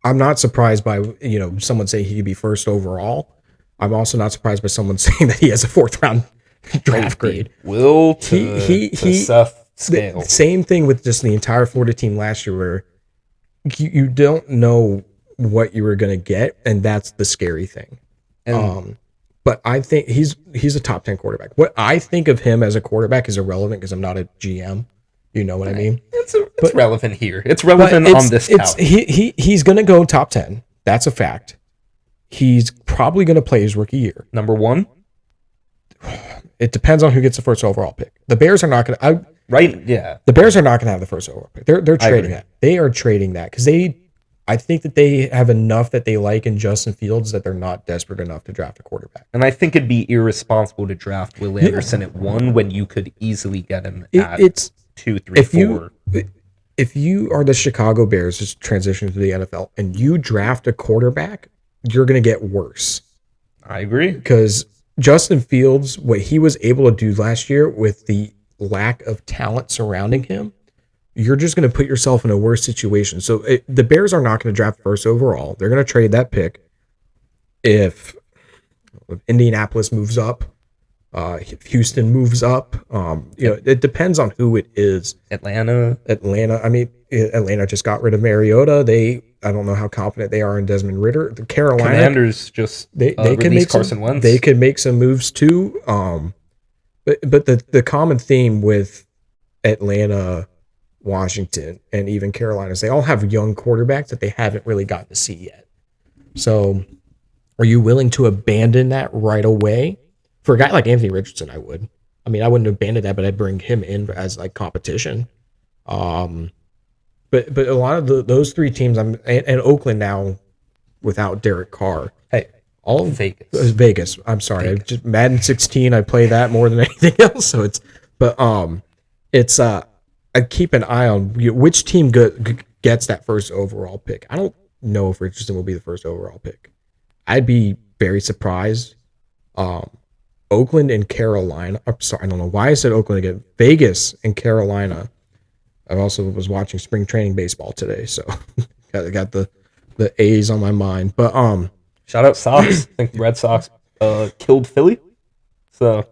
not surprised by, someone saying he could be first overall. I'm also not surprised by someone saying that he has a 4th round draft grade. Will to Seth scale. Same thing with just the entire Florida team last year, where you don't know what you were going to get, and that's the scary thing. But I think he's a top 10 quarterback. What I think of him as a quarterback is irrelevant because I'm not a GM. You know what I mean? It's relevant here. It's relevant on this couch. He's going to go top 10. That's a fact. He's probably going to play his rookie year. Number 1? It depends on who gets the first overall pick. The Bears are not going to. Right? Yeah. The Bears are not going to have the first overall pick. They're trading that. They are trading that because I think that they have enough that they like in Justin Fields that they're not desperate enough to draft a quarterback. And I think it'd be irresponsible to draft Will Anderson at 1 when you could easily get him at 2, 3, 4. If you are the Chicago Bears just transitioning to the NFL and you draft a quarterback, you're going to get worse. I agree. Because Justin Fields, what he was able to do last year with the lack of talent surrounding him, you're just going to put yourself in a worse situation. So the Bears are not going to draft first overall. They're going to trade that pick. If Indianapolis moves up, If Houston moves up, it depends on who it is. Atlanta. I mean, Atlanta just got rid of Mariota. I don't know how confident they are in Desmond Ritter. The Carolina Commanders just they could make Carson Wentz. They could make some moves too. But the common theme with Atlanta, Washington, and even Carolina is they all have young quarterbacks that they haven't really gotten to see yet. So, are you willing to abandon that right away? For a guy like Anthony Richardson, I would. I mean, I wouldn't abandon that, but I'd bring him in as like competition. But a lot of those three teams, and Oakland now without Derek Carr. Hey, all Vegas. Vegas. I'm sorry. Vegas. Just Madden 16. I play that more than anything else. So I keep an eye on which team gets that first overall pick. I don't know if Richardson will be the first overall pick. I'd be very surprised. Oakland and Carolina. I'm sorry, I don't know why I said Oakland again. Vegas and Carolina. I also was watching spring training baseball today, so got the A's on my mind. But shout out Sox. I think the Red Sox killed Philly. So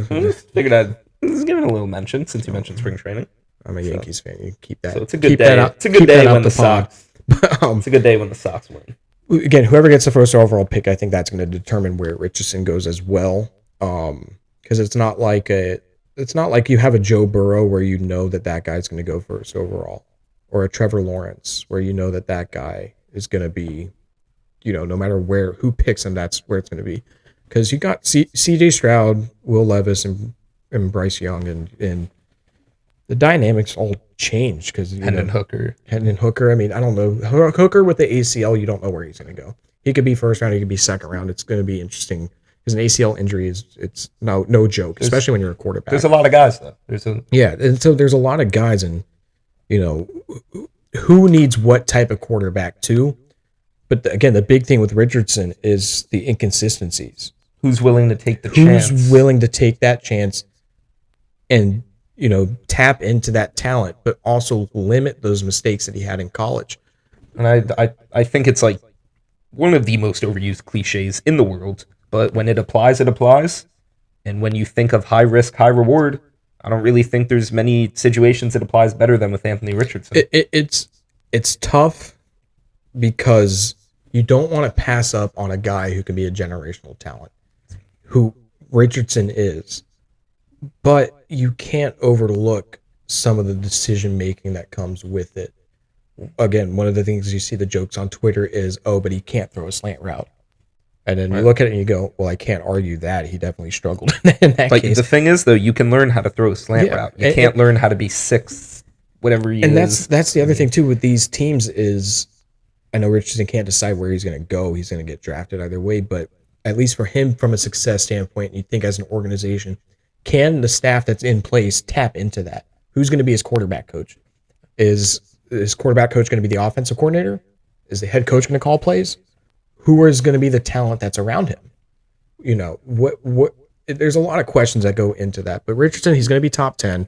figured I'd just give it a little mention since you mentioned spring training. I'm a Yankees fan. You keep that. So it's a good day. It's a good day when the Sox. It's a good day when the Sox win. Again, whoever gets the first overall pick, I think that's going to determine where Richardson goes as well. Because it's not like you have a Joe Burrow where you know that guy's going to go first overall, or a Trevor Lawrence where you know that guy is going to be, no matter who picks him, that's where it's going to be. Because you got C.J. Stroud, Will Levis, and Bryce Young, and the dynamics all changed because Hendon Hooker. I mean, I don't know. Hooker with the ACL, you don't know where he's going to go. He could be first round. He could be second round. It's going to be interesting because an ACL injury it's no joke, especially when you're a quarterback. There's a lot of guys though. And so there's a lot of guys, and who needs what type of quarterback too. But again, the big thing with Richardson is the inconsistencies. Who's willing to take the chance? Who's willing to take that chance and tap into that talent, but also limit those mistakes that he had in college. And I think it's like one of the most overused cliches in the world, but when it applies, it applies. And when you think of high risk, high reward, I don't really think there's many situations it applies better than with Anthony Richardson. It's tough because you don't want to pass up on a guy who can be a generational talent, who Richardson is. But you can't overlook some of the decision making that comes with it. Again, one of the things you see the jokes on Twitter is, but he can't throw a slant route. And then you look at it and you go, well, I can't argue that. He definitely struggled in that case. The thing is, though, you can learn how to throw a slant route. You can't learn how to be sixth, whatever he is. And that's the other thing, too, with these teams is, I know Richardson can't decide where he's going to go. He's going to get drafted either way. But at least for him, from a success standpoint, you think as an organization, can the staff that's in place tap into that? Who's going to be his quarterback coach? Is his quarterback coach going to be the offensive coordinator? Is the head coach going to call plays? Who is going to be the talent that's around him? There's a lot of questions that go into that. But Richardson, he's going to be top 10.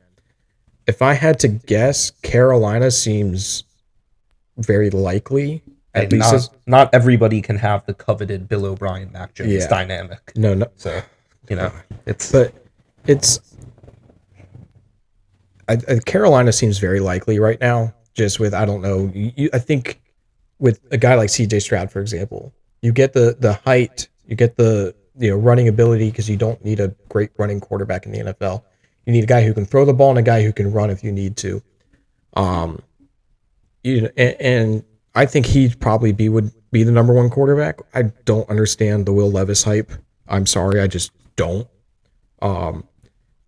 If I had to guess, Carolina seems very likely. At least not everybody can have the coveted Bill O'Brien, Mac Jones dynamic. No. So, Carolina seems very likely right now. Just with, I don't know. I think with a guy like C.J. Stroud, for example, you get the height, you get the running ability because you don't need a great running quarterback in the NFL. You need a guy who can throw the ball and a guy who can run if you need to. And I think he'd probably would be the number one quarterback. I don't understand the Will Levis hype. I'm sorry, I just don't.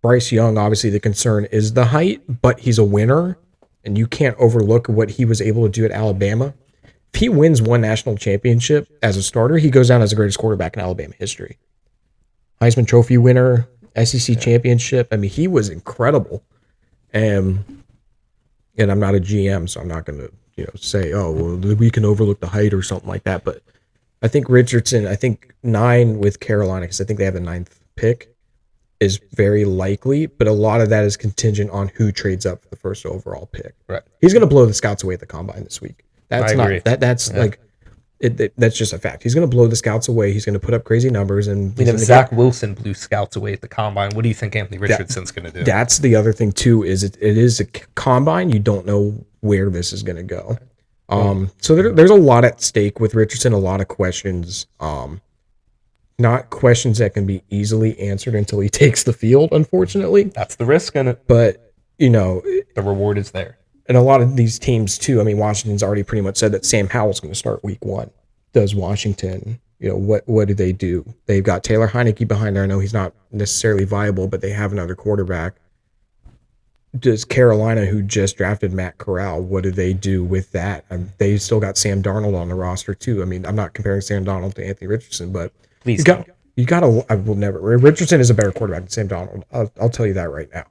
Bryce Young, obviously the concern is the height, but he's a winner, and you can't overlook what he was able to do at Alabama. If he wins one national championship as a starter, he goes down as the greatest quarterback in Alabama history. Heisman Trophy winner, SEC championship. I mean, he was incredible. And I'm not a GM, so I'm not going to say, we can overlook the height or something like that. But I think Richardson, 9 with Carolina, because I think they have the 9th pick, is very likely, but a lot of that is contingent on who trades up for the first overall pick. Right. He's going to blow the scouts away at the combine this week. That's That's just a fact. He's going to blow the scouts away. He's going to put up crazy numbers. And if Zach Wilson blew scouts away at the combine, what do you think Anthony Richardson's going to do? That's the other thing too. Is it is a combine? You don't know where this is going to go. So there's a lot at stake with Richardson. A lot of questions. Not questions that can be easily answered until he takes the field. Unfortunately, that's the risk in it. But the reward is there. And a lot of these teams too. I mean, Washington's already pretty much said that Sam Howell's going to start week 1. Does Washington? What do they do? They've got Taylor Heineke behind there. I know he's not necessarily viable, but they have another quarterback. Does Carolina, who just drafted Matt Corral, what do they do with that? They still got Sam Darnold on the roster too. I mean, I'm not comparing Sam Darnold to Anthony Richardson, but please you got to. I will never. Richardson is a better quarterback than Sam Darnold. I'll tell you that right now.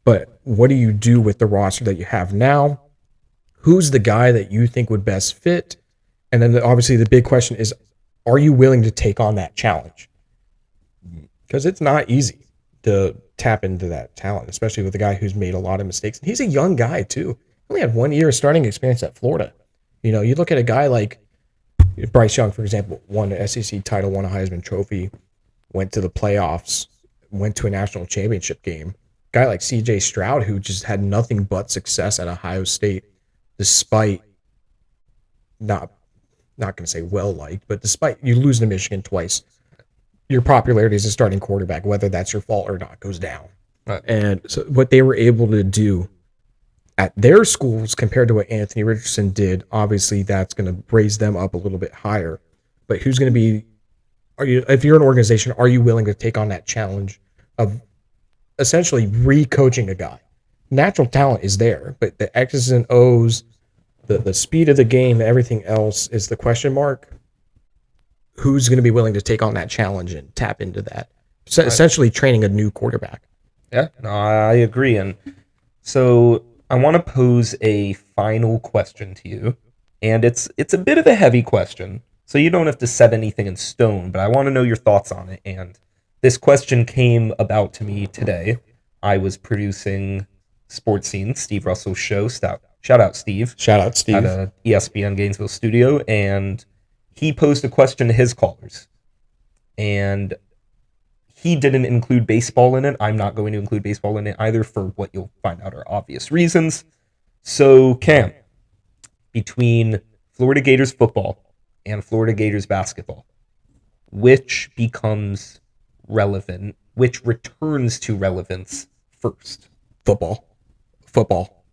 But what do you do with the roster that you have now? Who's the guy that you think would best fit? And then obviously the big question is, are you willing to take on that challenge? Because it's not easy to tap into that talent, especially with a guy who's made a lot of mistakes. And he's a young guy too. He only had 1 year of starting experience at Florida. You look at a guy like Bryce Young, for example, won an SEC title, won a Heisman Trophy, went to the playoffs, went to a national championship game. Guy like C.J. Stroud, who just had nothing but success at Ohio State, despite not going to say well-liked, but despite you lose to Michigan twice, your popularity as a starting quarterback, whether that's your fault or not, goes down. Right. And so what they were able to do at their schools compared to what Anthony Richardson did, obviously that's going to raise them up a little bit higher. But who's going to be, if you're an organization, are you willing to take on that challenge of essentially re-coaching a guy? Natural talent is there, but the X's and O's, the speed of the game, everything else is the question mark. Who's going to be willing to take on that challenge and tap into that? So essentially training a new quarterback. Yeah, no, I agree. And so I want to pose a final question to you. And it's a bit of a heavy question, so you don't have to set anything in stone, but I want to know your thoughts on it. And this question came about to me today. I was producing Sports Scene, Steve Russell's show. Shout out, Steve. Shout out, Steve. At a ESPN Gainesville studio. And he posed a question to his callers. And he didn't include baseball in it. I'm not going to include baseball in it either, for what you'll find out are obvious reasons. So, Cam, between Florida Gators football and Florida Gators basketball, which becomes relevant, which returns to relevance first? Football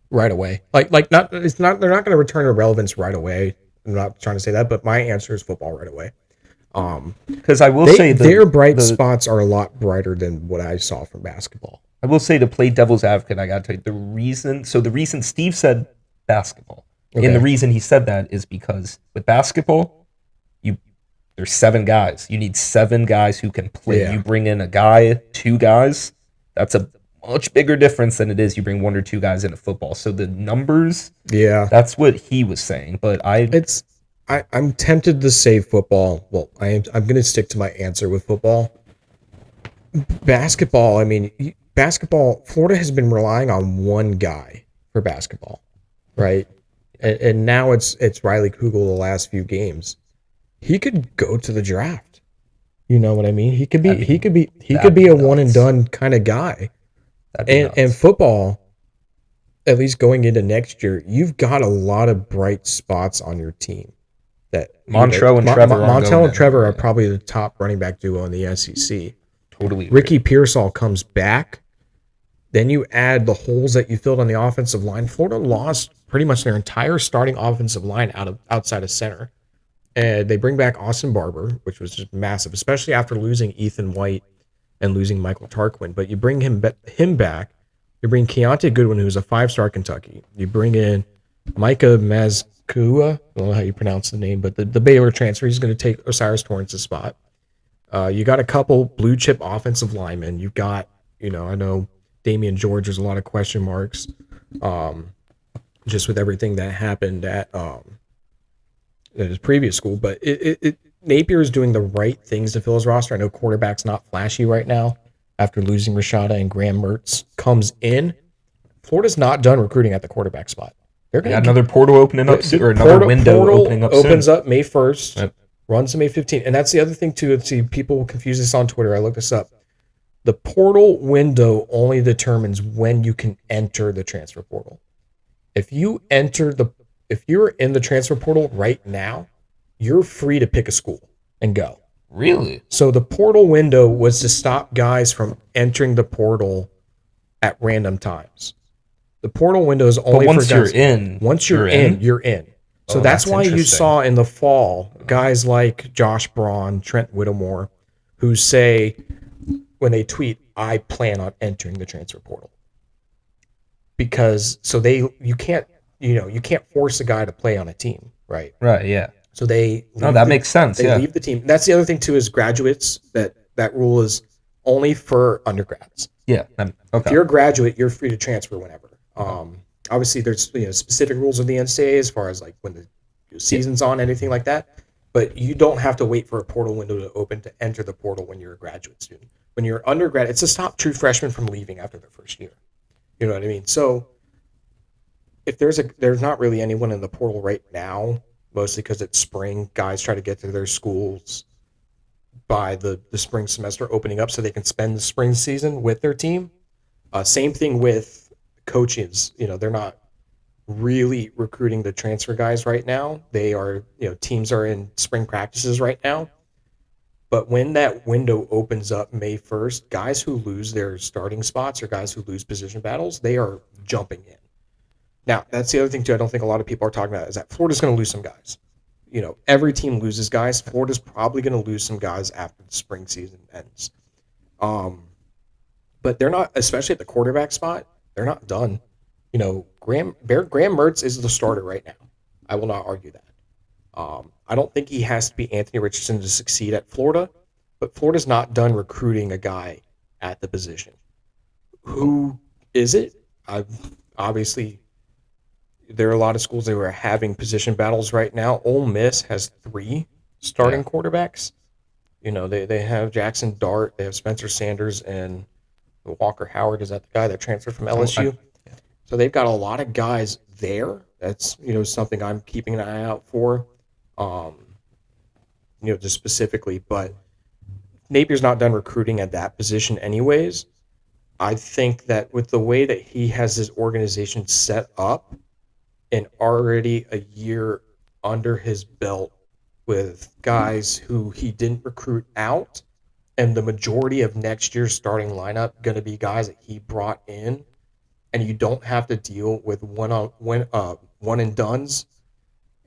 right away. They're not going to return to relevance right away. I'm not trying to say that, but my answer is football right away. Because I will say their bright spots are a lot brighter than what I saw from basketball. I will say, to play devil's advocate, I got to tell you the reason Steve said basketball, and the reason he said that is because with basketball, there's 7 guys. You need 7 guys who can play. Yeah. You bring in a guy, 2 guys, that's a much bigger difference than it is you bring 1 or 2 guys into football. So the numbers, that's what he was saying. But I'm tempted to say football. Well, I'm going to stick to my answer with football. Basketball, Florida has been relying on one guy for basketball, right? And now it's Riley Kugel the last few games. He could go to the draft. You know what I mean? He could be a one and done kind of guy. And football, at least going into next year, you've got a lot of bright spots on your team. That Montrell and Trevor are probably the top running back duo in the SEC. Totally. Ricky Pearsall comes back. Then you add the holes that you filled on the offensive line. Florida lost pretty much their entire starting offensive line outside of center. And they bring back Austin Barber, which was just massive, especially after losing Ethan White and losing Michael Tarquin. But you bring him back. You bring Keontae Goodwin, who's a 5-star Kentucky. You bring in Micah Mazkua. I don't know how you pronounce the name, but the Baylor transfer. He's going to take Osiris Torrance's spot. You got a couple blue chip offensive linemen. You've got, I know Damian George, there's a lot of question marks just with everything that happened at his previous school. But Napier is doing the right things to fill his roster. I know quarterback's not flashy right now after losing Rashada, and Graham Mertz comes in. Florida's not done recruiting at the quarterback spot. They're We going got to another portal opening up soon, or another window opening up soon. Opens up May 1st, Yep. runs to May 15th. And that's the other thing, too. See, people confuse this on Twitter. I looked this up. The portal window only determines when you can enter the transfer portal. If you're in the transfer portal right now, you're free to pick a school and go. Really? So the portal window was to stop guys from entering the portal at random times. The portal window is only for guys. Once you're in, you're in. So that's why you saw in the fall guys like Josh Braun, Trent Whittemore, who say when they tweet, "I plan on entering the transfer portal," because you can't force a guy to play on a team, right? Right. Yeah. So that makes sense. They leave the team. That's the other thing too is graduates. That rule is only for undergrads. Yeah. Okay. If you're a graduate, you're free to transfer whenever. Obviously, there's specific rules of the NCAA as far as like when the season's on, anything like that. But you don't have to wait for a portal window to open to enter the portal when you're a graduate student. When you're undergrad, it's to stop true freshmen from leaving after their first year. You know what I mean? So if there's not really anyone in the portal right now, mostly because it's spring, guys try to get to their schools by the spring semester opening up so they can spend the spring season with their team. Same thing with coaches. They're not really recruiting the transfer guys right now. They are, teams are in spring practices right now. But when that window opens up May 1st, guys who lose their starting spots or guys who lose position battles, they are jumping in. Now, that's the other thing, too, I don't think a lot of people are talking about is that Florida's going to lose some guys. Every team loses guys. Florida's probably going to lose some guys after the spring season ends. But they're not, especially at the quarterback spot, they're not done. Graham Mertz is the starter right now. I will not argue that. I don't think he has to be Anthony Richardson to succeed at Florida, but Florida's not done recruiting a guy at the position. Who is it? Obviously, there are a lot of schools that are having position battles right now. Ole Miss has 3 starting quarterbacks. They have Jackson Dart, they have Spencer Sanders, and Walker Howard. Is that the guy that transferred from LSU? So they've got a lot of guys there. That's something I'm keeping an eye out for. Just specifically, but Napier's not done recruiting at that position anyways. I think that with the way that he has his organization set up and already a year under his belt with guys who he didn't recruit out, and the majority of next year's starting lineup going to be guys that he brought in, and you don't have to deal with one and dones.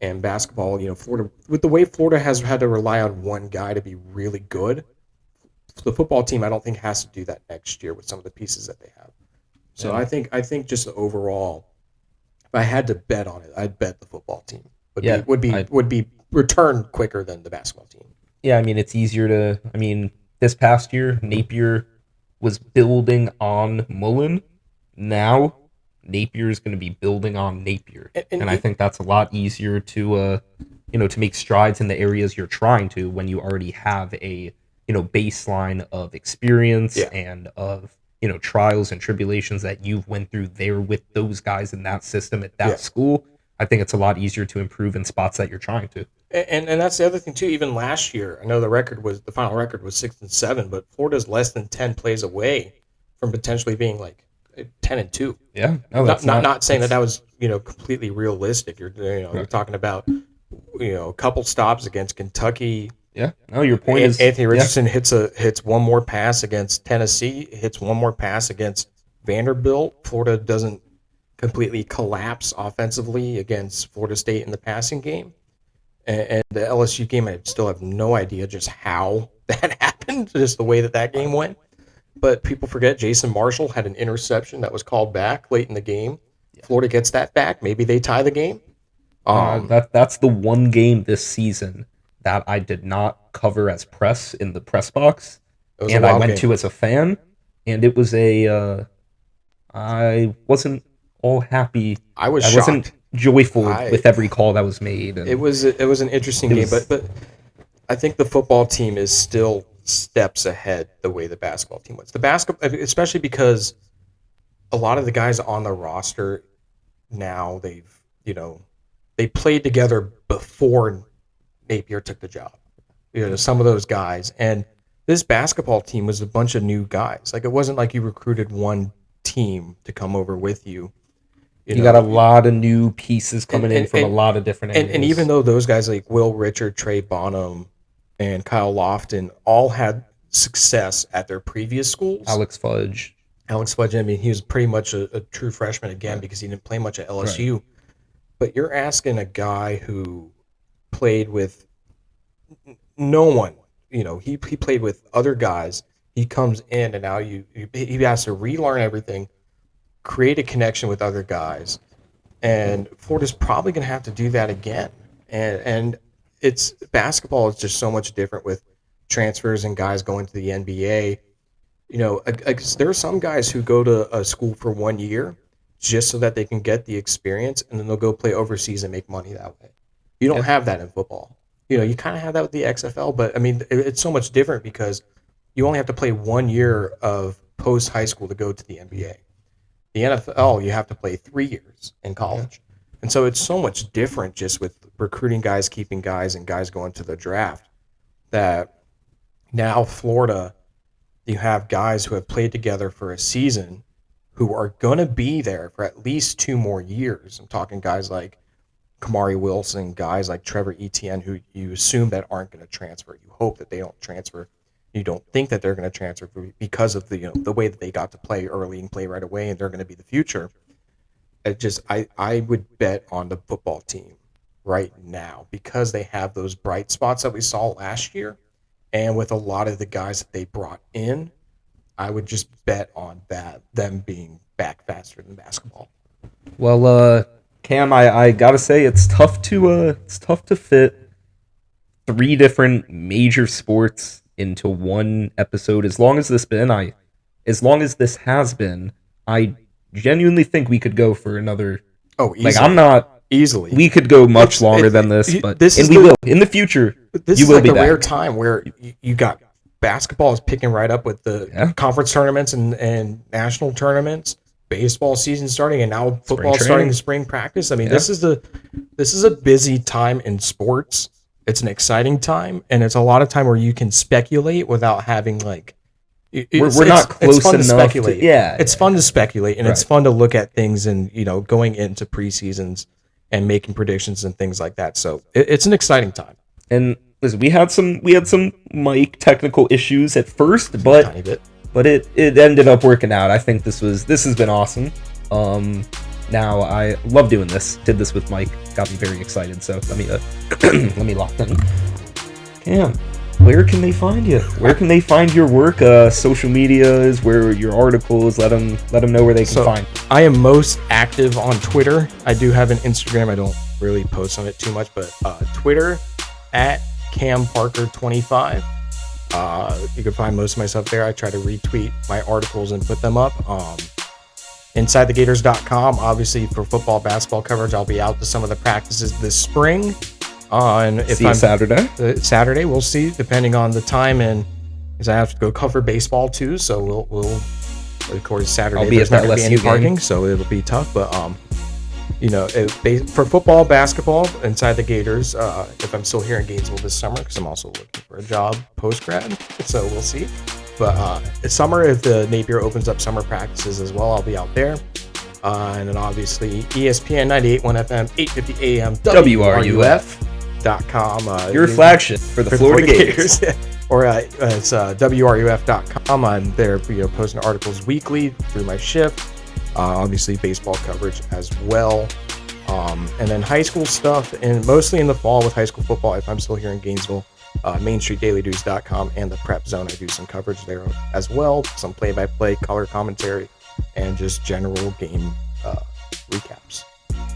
And basketball, Florida, with the way Florida has had to rely on one guy to be really good, the football team I don't think has to do that next year with some of the pieces that they have. So I think just overall, if I had to bet on it, I'd bet the football team would be returned quicker than the basketball team. Yeah, it's easier to. This past year, Napier was building on Mullen. Now, Napier is going to be building on Napier, and I think that's a lot easier to make strides in the areas you're trying to when you already have a baseline of experience and of trials and tribulations that you've went through there with those guys in that system at that school. I think it's a lot easier to improve in spots that you're trying to. And that's the other thing too. Even last year, I know the final record was 6-7, but Florida's less than 10 plays away from potentially being like 10-2. Yeah, no, not saying that was completely realistic. You're talking about a couple stops against Kentucky. Yeah, no, your point is Anthony Richardson hits one more pass against Tennessee, hits one more pass against Vanderbilt. Florida doesn't completely collapse offensively against Florida State in the passing game, and the LSU game, I still have no idea just how that happened, just the way that game went. But people forget Jason Marshall had an interception that was called back late in the game. Florida gets that back. Maybe they tie the game. That's the one game this season that I did not cover as press in the press box, and I went to as a fan, and it was I wasn't all happy. I wasn't joyful with every call that was made. It was an interesting game, but I think the football team is still steps ahead the way the basketball team was. The basketball, especially because a lot of the guys on the roster now, they played together before Napier took the job. Some of those guys. And this basketball team was a bunch of new guys. Like, it wasn't like you recruited one team to come over with you. You got a lot of new pieces coming in from a lot of different areas. And even though those guys like Will Richard, Trey Bonham, and Kyle Lofton all had success at their previous schools. Alex Fudge, I mean, he was pretty much a true freshman again because he didn't play much at LSU. Right. But you're asking a guy who played with no one. He played with other guys. He comes in and now he has to relearn everything, create a connection with other guys, and Florida's probably going to have to do that again. And it's basketball is just so much different with transfers and guys going to the NBA. There are some guys who go to a school for 1 year just so that they can get the experience, and then they'll go play overseas and make money that way. You don't have that in football. You kind of have that with the XFL, but I mean, it's so much different because you only have to play 1 year of post high school to go to the NBA. The NFL, you have to play 3 years in college. And so it's so much different just with recruiting guys, keeping guys, and guys going to the draft, that now Florida, you have guys who have played together for a season who are going to be there for at least 2 more years. I'm talking guys like Kamari Wilson, guys like Trevor Etienne, who you assume that aren't going to transfer. You hope that they don't transfer. You don't think that they're going to transfer because of the way that they got to play early and play right away, and they're going to be the future. I would bet on the football team right now because they have those bright spots that we saw last year, and with a lot of the guys that they brought in, I would just bet on them being back faster than basketball. Well, Cam, I gotta say it's tough to fit 3 different major sports into one episode. As long as this has been, I genuinely think we could go for another. Oh, easily. Like, I'm not easily. We could go much longer than this, but we will in the future. This is like a rare time where you got basketball is picking right up with the conference tournaments and national tournaments. Baseball season starting, and now football starting spring practice. I mean, this is a busy time in sports. It's an exciting time, and it's a lot of time where you can speculate without having like. We're not close enough to speculate. It's fun to speculate, and it's fun to look at things and going into preseasons and making predictions and things like that. So it's an exciting time. And listen, we had some mic technical issues at first, but a tiny bit. But it ended up working out. I think this has been awesome. Now I love doing this. Did this with Mike. Got me very excited. So let me lock in. Cam, where can they find you? Where can they find your work? Social medias, where your articles. Let them know where they can find. I am most active on Twitter. I do have an Instagram. I don't really post on it too much, but Twitter at CamParker25. You can find most of my stuff there. I try to retweet my articles and put them up. InsideTheGators.com, obviously for football, basketball coverage. I'll be out to some of the practices this spring. And if see you Saturday. Saturday, we'll see, depending on the time, and because I have to go cover baseball too. So we'll of course Saturday. I'll be at the LSU parking, game, so it'll be tough. But for football, basketball, Inside the Gators, if I'm still here in Gainesville this summer, because I'm also looking for a job post-grad, so we'll see. But it's summer, if the Napier opens up summer practices as well, I'll be out there. And then obviously ESPN 98.1 FM, 8:50 AM, WRUF.com. Your flagship for the Florida Gators. Or it's WRUF.com. I'm there posting articles weekly through my shift. Obviously baseball coverage as well, and then high school stuff, and mostly in the fall with high school football if I'm still here in Gainesville. MainStreetDailyNews.com and the Prep Zone, I do some coverage there as well, some play-by-play, color commentary, and just general game recaps.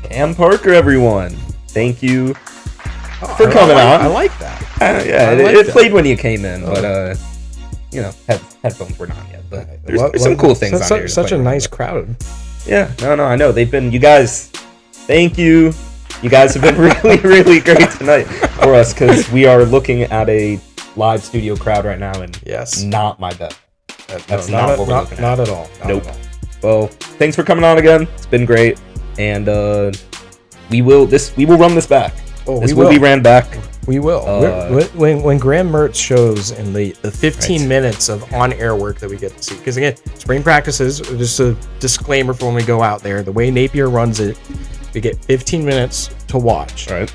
Cam Parker, everyone, thank you for coming on. I like that. It played when you came in, but headphones were not yet. But there's some cool things on here. Such a nice crowd. Yeah, no, I know. They've been, you guys, thank you. You guys have been really, really great tonight for us, because we are looking at a live studio crowd right now, and not my bet. That's not what we're looking at. Not at all. Nope. Well, thanks for coming on again. It's been great. And we will run this back. This will be ran back. We will. When Graham Mertz shows in the 15 minutes of on-air work that we get to see, because again, spring practices, just a disclaimer for when we go out there, the way Napier runs it, we get 15 minutes to watch. Right.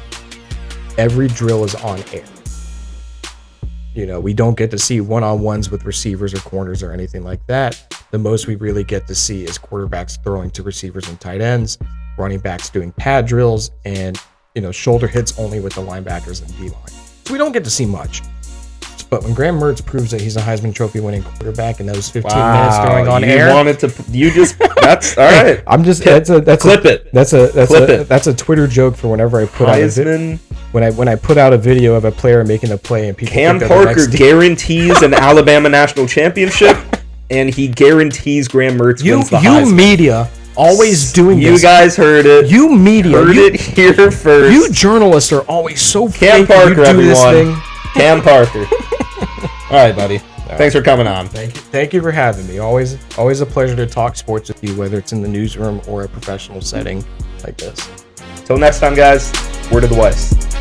Every drill is on air. We don't get to see one-on-ones with receivers or corners or anything like that. The most we really get to see is quarterbacks throwing to receivers and tight ends, running backs doing pad drills, and shoulder hits only with the linebackers and D-line. So we don't get to see much. But when Graham Mertz proves that he's a Heisman Trophy winning quarterback in those 15 minutes throwing on air, that's all right. I'm just clip it. That's a Twitter joke for whenever I put Heisman. When I put out a video of a player making a play and people Cam Parker guarantees an Alabama national championship, and he guarantees Graham Mertz wins the Heisman. You media always doing this. You guys heard it. You media heard it here first. You journalists are always so Cam fake. Parker, you do everyone. This thing. Cam Parker. All right, buddy. Thanks for coming on. Thank you for having me. Always a pleasure to talk sports with you, whether it's in the newsroom or a professional setting like this. Till next time, guys. Word of the Weiss.